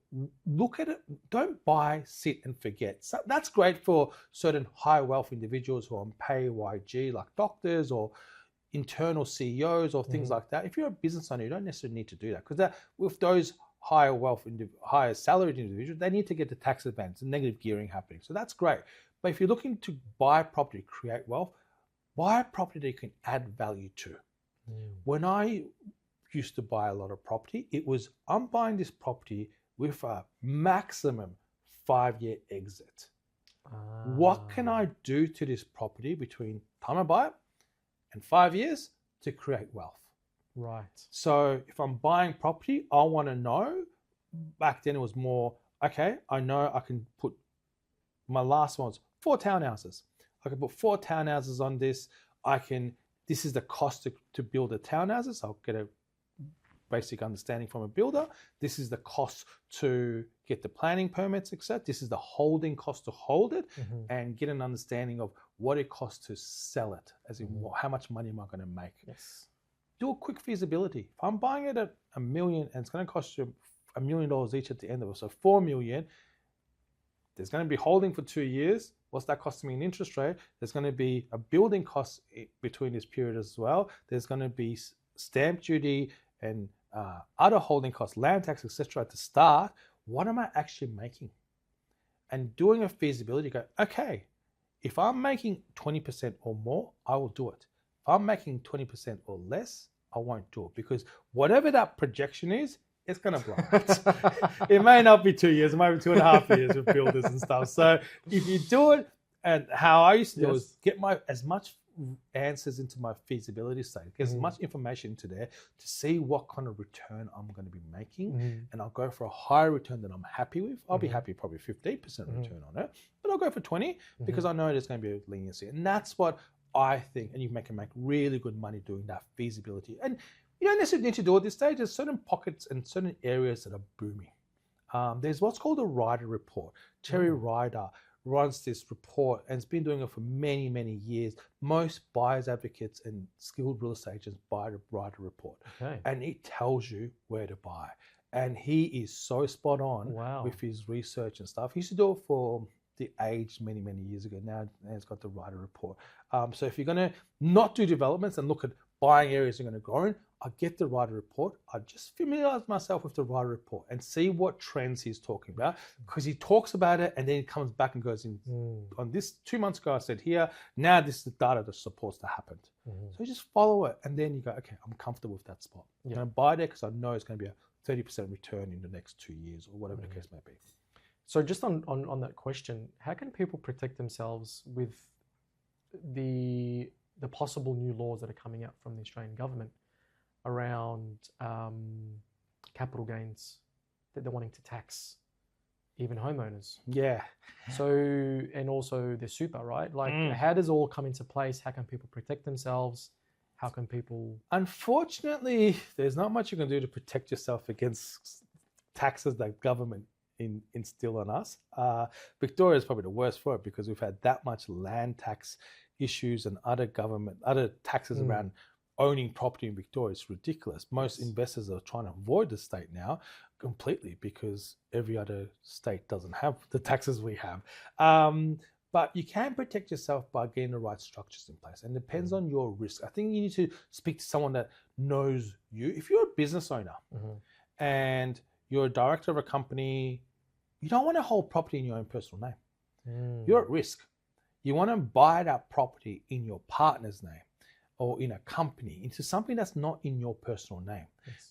Speaker 1: look at it. Don't buy, sit and forget. So that's great for certain high wealth individuals who are on PAYG, like doctors or internal CEOs or things like that. If you're a business owner, you don't necessarily need to do that, because with those higher wealth, higher salaried individuals, they need to get the tax advantage and negative gearing happening. So that's great. But if you're looking to buy property, create wealth, buy a property that you can add value to. When I used to buy a lot of property, it was, I'm buying this property with a maximum 5-year exit. What can I do to this property between time I buy it and 5 years to create wealth?
Speaker 3: Right.
Speaker 1: So if I'm buying property, I want to know, back then it was more, okay, I know I can put, my last one was 4 townhouses. I can put 4 townhouses on this. This is the cost to build the townhouses. I'll get a basic understanding from a builder. This is the cost to get the planning permits, etc. This is the holding cost to hold it, and get an understanding of what it costs to sell it, as in how much money am I going to make.
Speaker 3: Yes.
Speaker 1: Do a quick feasibility. If I'm buying it at $1 million and it's going to cost you $1 million each at the end of it, so $4 million, there's going to be holding for 2 years. What's that costing me in interest rate? There's going to be a building cost between this period as well. There's going to be stamp duty and other holding costs, land tax, etc. at the start. What am I actually making? And doing a feasibility, go, okay, if I'm making 20% or more, I will do it. If I'm making 20% or less, I won't do it, because whatever that projection is, it's going to blow out. It may not be 2 years, it might be 2.5 years with builders and stuff. So if you do it, and how I used to do it is get as much answers into my feasibility study, get as much information into there to see what kind of return I'm going to be making, and I'll go for a higher return that I'm happy with. I'll be happy probably 15% return on it, but I'll go for 20 because I know there's going to be a leniency, and that's what I think. And you can make really good money doing that feasibility. And you don't necessarily need to do it at this stage. There's certain pockets and certain areas that are booming. There's what's called a Ryder report. Terry Ryder runs this report and has been doing it for many, many years. Most buyers advocates and skilled real estate agents buy the Ryder report. And it tells you where to buy. And he is so spot on with his research and stuff. He used to do it for The Age many, many years ago. Now it's got the Ryder report. So if you're going to not do developments and look at buying areas you're going to grow in, I get the Ryder report. I just familiarize myself with the Ryder report and see what trends he's talking about, because he talks about it and then he comes back and goes in on this 2 months ago I said here, now this is the data that supports that happened. So you just follow it and then you go, okay, I'm comfortable with that spot. I'm going to buy there because I know it's going to be a 30% return in the next 2 years or whatever the case may be.
Speaker 3: So just on that question, how can people protect themselves with the possible new laws that are coming out from the Australian government around capital gains that they're wanting to tax even homeowners? So, and also the super, right? Like how does it all come into place? How can people protect themselves? How can people?
Speaker 1: Unfortunately, there's not much you can do to protect yourself against taxes that government instill on us. Victoria is probably the worst for it because we've had that much land tax issues and other taxes around owning property in Victoria. It's ridiculous. Most investors are trying to avoid the state now completely because every other state doesn't have the taxes we have. But you can protect yourself by getting the right structures in place, and it depends on your risk. I think you need to speak to someone that knows you. If you're a business owner and you're a director of a company, you don't want to hold property in your own personal name. You're at risk. You want to buy that property in your partner's name or in a company into something that's not in your personal name,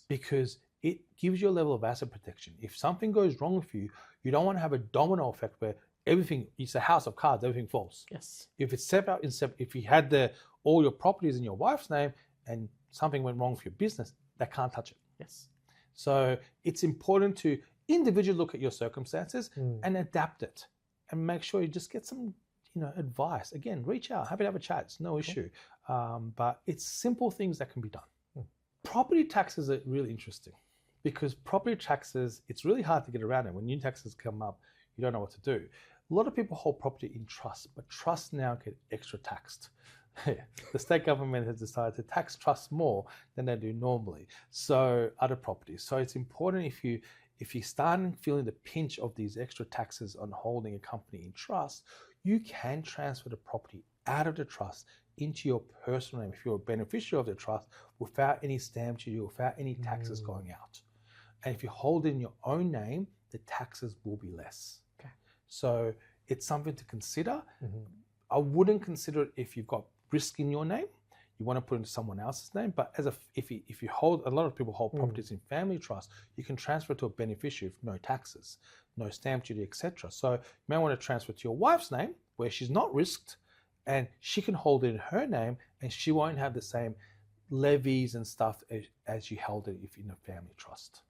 Speaker 1: because it gives you a level of asset protection. If something goes wrong with you, you don't want to have a domino effect where everything, it's a house of cards, everything falls.
Speaker 3: Yes.
Speaker 1: If it's set out if you had all your properties in your wife's name and something went wrong with your business, they can't touch it.
Speaker 3: Yes.
Speaker 1: So it's important to individually look at your circumstances and adapt it, and make sure you just get some, advice. Again, reach out, happy to have a chat. It's no issue. But it's simple things that can be done. Property taxes are really interesting because property taxes, it's really hard to get around it. When new taxes come up, you don't know what to do. A lot of people hold property in trust, but trusts now get extra taxed. The state government has decided to tax trusts more than they do normally. So other properties. So it's important if you start feeling the pinch of these extra taxes on holding a company in trust, you can transfer the property out of the trust into your personal name if you're a beneficiary of the trust without any stamp duty, without any taxes going out. And if you hold it in your own name, the taxes will be less.
Speaker 3: Okay.
Speaker 1: So it's something to consider. I wouldn't consider it if you've got risk in your name. You want to put it into someone else's name, but if you hold, a lot of people hold properties in family trust, you can transfer to a beneficiary with no taxes, no stamp duty, etc. So you may want to transfer to your wife's name where she's not risked, and she can hold it in her name, and she won't have the same levies and stuff as you held it if in a family trust.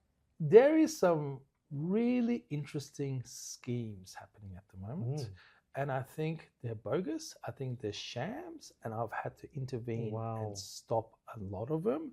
Speaker 1: There is some really interesting schemes happening at the moment. And I think they're bogus. I think they're shams, and I've had to intervene and stop a lot of them.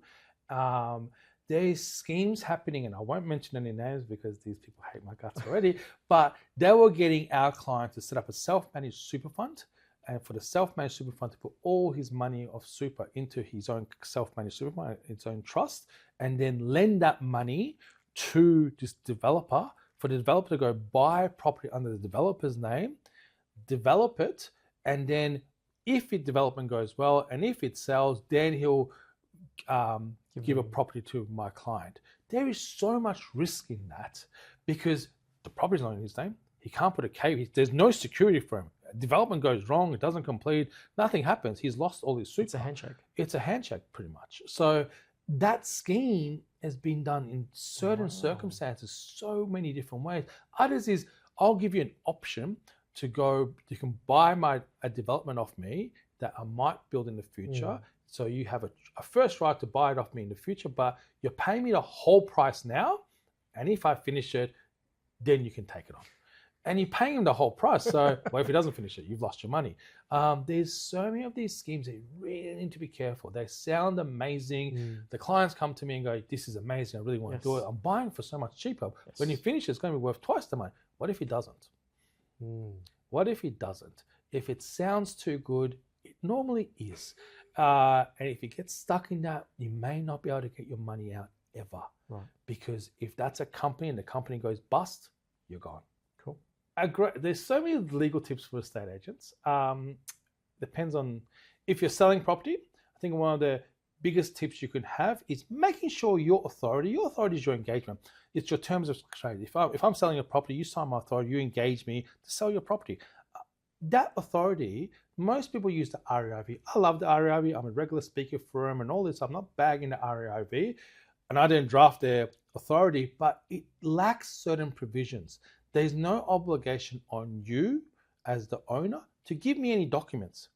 Speaker 1: There's schemes happening, and I won't mention any names because these people hate my guts already, but they were getting our client to set up a self-managed super fund, and for the self-managed super fund to put all his money of super into his own self-managed super fund, its own trust, and then lend that money to this developer, for the developer to go buy property under the developer's name, develop it, and then if the development goes well and if it sells, then he'll give a property to my client. There is so much risk in that because the property's not in his name. He can't put a cave. There's no security for him. Development goes wrong. It doesn't complete. Nothing happens. He's lost all his super.
Speaker 3: It's a handshake.
Speaker 1: It's a handshake pretty much. So that scheme has been done in certain circumstances, so many different ways. Others is, I'll give you an option to go, you can buy a development off me that I might build in the future. So you have a first right to buy it off me in the future, but you're paying me the whole price now. And if I finish it, then you can take it on. And you're paying him the whole price. So, well, if he doesn't finish it, you've lost your money. There's so many of these schemes that you really need to be careful. They sound amazing. The clients come to me and go, this is amazing. I really want to do it. I'm buying for so much cheaper. When you finish it, it's going to be worth twice the money. What if he doesn't? What if he doesn't? If it sounds too good, it normally is. And if you get stuck in that, you may not be able to get your money out ever.
Speaker 3: Right.
Speaker 1: Because if that's a company and the company goes bust, you're gone.
Speaker 3: Cool.
Speaker 1: There's so many legal tips for estate agents. Depends on if you're selling property. I think one of the biggest tips you can have is making sure your authority is your engagement. It's your terms of trade. If I'm selling a property, you sign my authority, you engage me to sell your property. That authority, most people use the REIV. I love the REIV. I'm a regular speaker for them and all this. I'm not bagging the REIV, and I didn't draft their authority, but it lacks certain provisions. There's no obligation on you as the owner to give me any documents.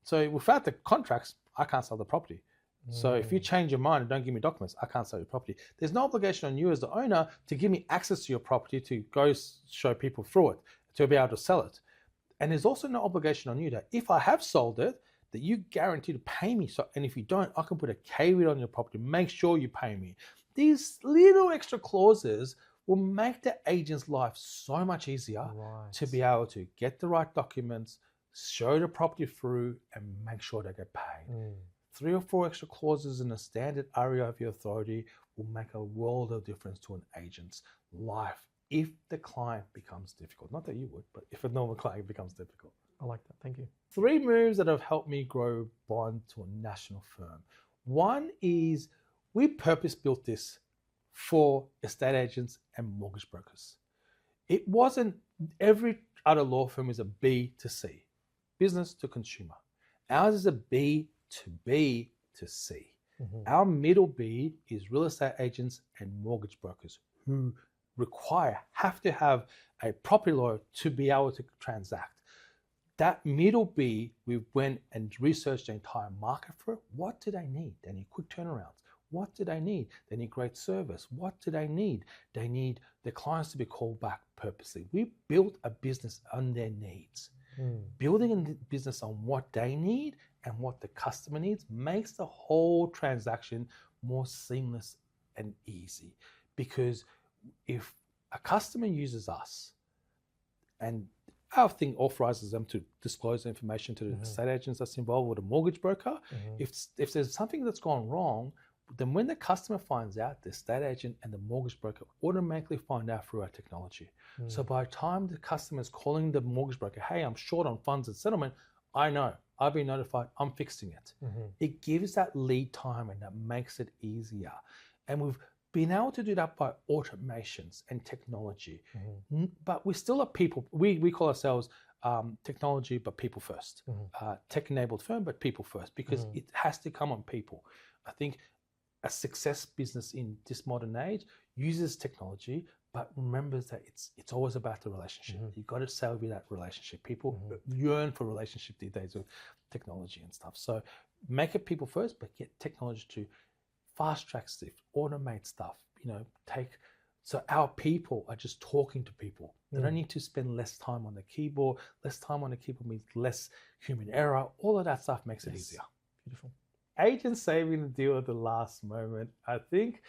Speaker 1: So without the contracts, I can't sell the property. So if you change your mind and don't give me documents, I can't sell your property. There's no obligation on you as the owner to give me access to your property to go show people through it, to be able to sell it. And there's also no obligation on you that if I have sold it, that you guarantee to pay me. So, and if you don't, I can put a caveat on your property. Make sure you pay me. These little extra clauses will make the agent's life so much easier to be able to get the right documents, show the property through, and make sure they get paid. 3 or 4 extra clauses in a standard area of your authority will make a world of difference to an agent's life if the client becomes difficult. Not that you would, but if a normal client becomes difficult.
Speaker 3: I like that. Thank you.
Speaker 1: 3 moves that have helped me grow Bond to a national firm. One is we purpose-built this for estate agents and mortgage brokers. It wasn't, every other law firm is a B to C, business to consumer. Ours is a B to B to C. Our middle B is real estate agents and mortgage brokers who have to have a property lawyer to be able to transact. That middle B, we went and researched the entire market for it. What do they need? They need quick turnarounds. What do they need? They need great service. What do they need? They need the clients to be called back purposely. We built a business on their needs. Building a business on what they need and what the customer needs makes the whole transaction more seamless and easy. Because if a customer uses us and our thing authorizes them to disclose the information to the estate agents that's involved with a mortgage broker, if there's something that's gone wrong, then when the customer finds out, the estate agent and the mortgage broker automatically find out through our technology. So by the time the customer is calling the mortgage broker, hey, I'm short on funds and settlement, I know, I've been notified, I'm fixing it. It gives that lead time and that makes it easier. And we've been able to do that by automations and technology. But we're still a people, we call ourselves technology, but people first. Tech-enabled firm, but people first, because it has to come on people. I think a success business in this modern age uses technology, but remembers that it's always about the relationship. You've got to salvage that relationship. People yearn for relationship these days with technology and stuff. So make it people first, but get technology to fast track stuff, automate stuff, so our people are just talking to people. They don't need to spend less time on the keyboard. Less time on the keyboard means less human error. All of that stuff makes it easier.
Speaker 3: Beautiful.
Speaker 1: Agent saving the deal at the last moment. I think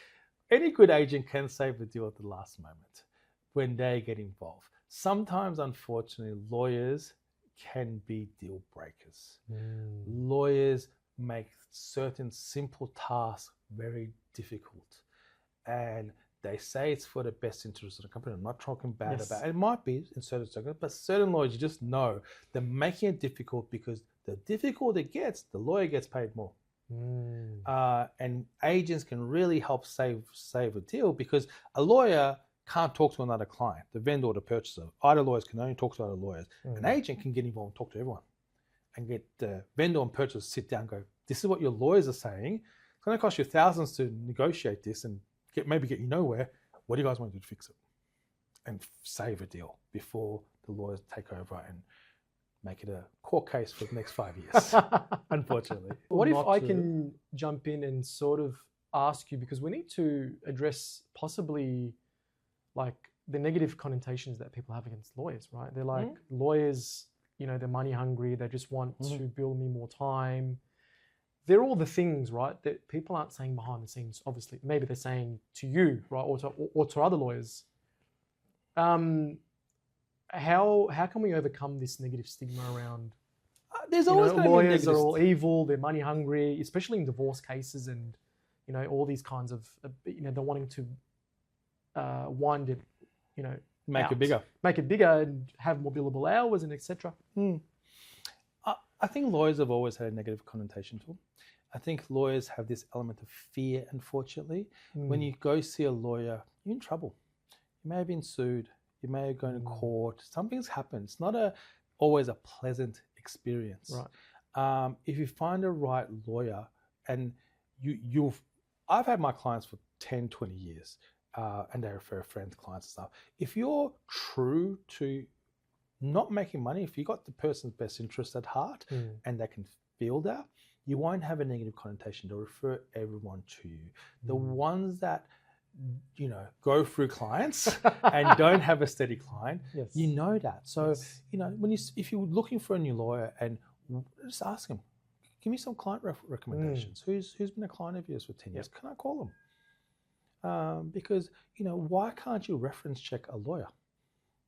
Speaker 1: any good agent can save the deal at the last moment when they get involved. Sometimes, unfortunately, lawyers can be deal breakers. Lawyers make certain simple tasks very difficult. And they say it's for the best interest of the company. I'm not talking bad about it. It might be in certain circumstances, but certain lawyers, you just know they're making it difficult because the difficult it gets, the lawyer gets paid more. And agents can really help save a deal because a lawyer can't talk to another client, the vendor or the purchaser. Either lawyers can only talk to other lawyers. An agent can get involved and talk to everyone and get the vendor and purchaser sit down and go, this is what your lawyers are saying. It's going to cost you thousands to negotiate this and maybe get you nowhere. What do you guys want to do to fix it? And save a deal before the lawyers take over and make it a court case for the next 5 years, unfortunately.
Speaker 3: What if I can jump in and sort of ask you, because we need to address possibly like the negative connotations that people have against lawyers, right? They're like, lawyers, they're money hungry. They just want to bill me more time. They're all the things, right, that people aren't saying behind the scenes. Obviously, maybe they're saying to you, right, or to other lawyers. How can we overcome this negative stigma around?
Speaker 1: There's always
Speaker 3: lawyers are all evil. They're money hungry, especially in divorce cases, and all these kinds of they're wanting to wind it,
Speaker 1: make it bigger,
Speaker 3: and have more billable hours and etc.
Speaker 1: I think lawyers have always had a negative connotation to them. I think lawyers have this element of fear, unfortunately. When you go see a lawyer, you're in trouble. You may have been sued. You may have gone to court. Something's happened. It's not always a pleasant experience. Right. If you find a right lawyer, and I've had my clients for 10, 20 years, and they refer friends, clients and stuff. If you're true to not making money, if you got the person's best interest at heart and they can feel that, you won't have a negative connotation. They'll refer everyone to you. The ones that go through clients and don't have a steady client, you know that. So if you're looking for a new lawyer, and just ask them, give me some client recommendations. Who's been a client of yours for 10 years? Can I call them? Because, why can't you reference check a lawyer?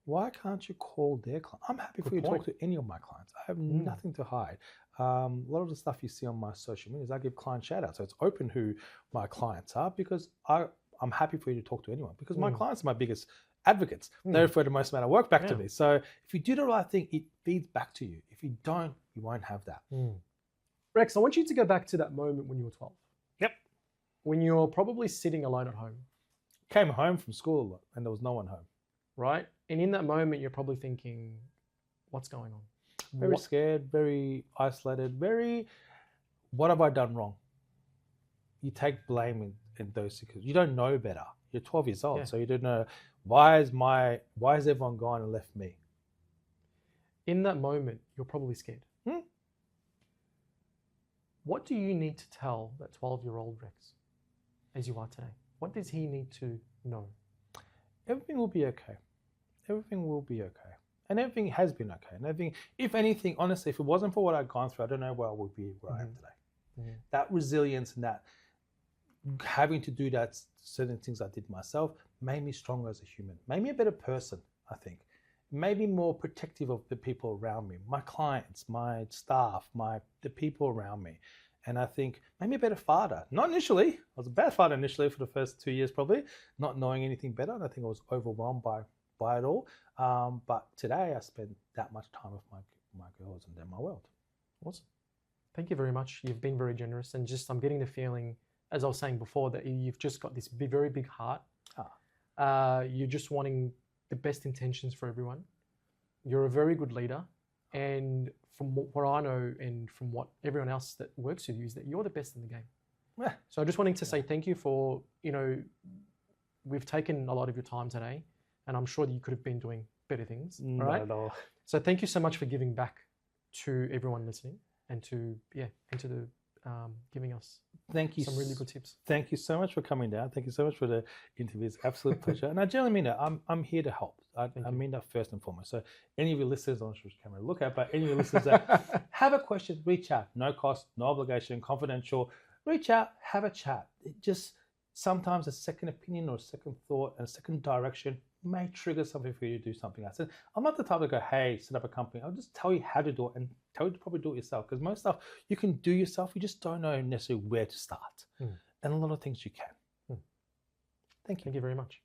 Speaker 1: Why can't you call their client? I'm happy for you to talk to any of my clients. I have nothing to hide. A lot of the stuff you see on my social media is I give client shout outs. So it's open who my clients are, because I'm happy for you to talk to anyone, because my clients are my biggest advocates. They refer the most amount of work back to me. So if you do the right thing, it feeds back to you. If you don't, you won't have that.
Speaker 3: Rex, I want you to go back to that moment when you were 12.
Speaker 1: Yep.
Speaker 3: When you were probably sitting alone at home.
Speaker 1: Came home from school and there was no one home.
Speaker 3: Right? And in that moment, you're probably thinking, what's going on?
Speaker 1: Very scared, very isolated, what have I done wrong? You take blame in those because you don't know better. You're 12 years old, so you don't know why has everyone gone and left me?
Speaker 3: In that moment, you're probably scared. What do you need to tell that 12-year-old Rex as you are today? What does he need to know?
Speaker 1: Everything will be okay. Everything will be okay. And everything has been okay. And everything, if anything, honestly, if it wasn't for what I'd gone through, I don't know where I would be where I am today. That resilience and that having to do that certain things I did myself made me stronger as a human, made me a better person, I think. Made me more protective of the people around me, my clients, my staff, the people around me. And I think made me a better father. Not initially. I was a bad father initially for the first 2 years probably, not knowing anything better. And I think I was overwhelmed by it all. But today I spend that much time with my girls and they're my world.
Speaker 3: Awesome. Thank you very much. You've been very generous. And I'm getting the feeling, as I was saying before, that you've just got this very big heart. You're just wanting the best intentions for everyone. You're a very good leader. And from what I know and from what everyone else that works with you is that you're the best in the game. So I just wanting to say thank you for, we've taken a lot of your time today and I'm sure that you could have been doing better things.
Speaker 1: Not at all.
Speaker 3: So thank you so much for giving back to everyone listening and to giving us some really good tips.
Speaker 1: Thank you so much for coming down. Thank you so much for the interview. It's an absolute pleasure. And I genuinely mean that. I'm here to help. I mean that first and foremost. So any of your listeners, I'm not sure which camera to look at, but any of your listeners that have a question, reach out. No cost, no obligation, confidential. Reach out, have a chat. It just sometimes a second opinion or a second thought and a second direction may trigger something for you to do something else. And I'm not the type to go, hey, set up a company. I'll just tell you how to do it and tell you to probably do it yourself. Because most stuff you can do yourself, you just don't know necessarily where to start. And a lot of things you can. Thank you.
Speaker 3: Thank you very much.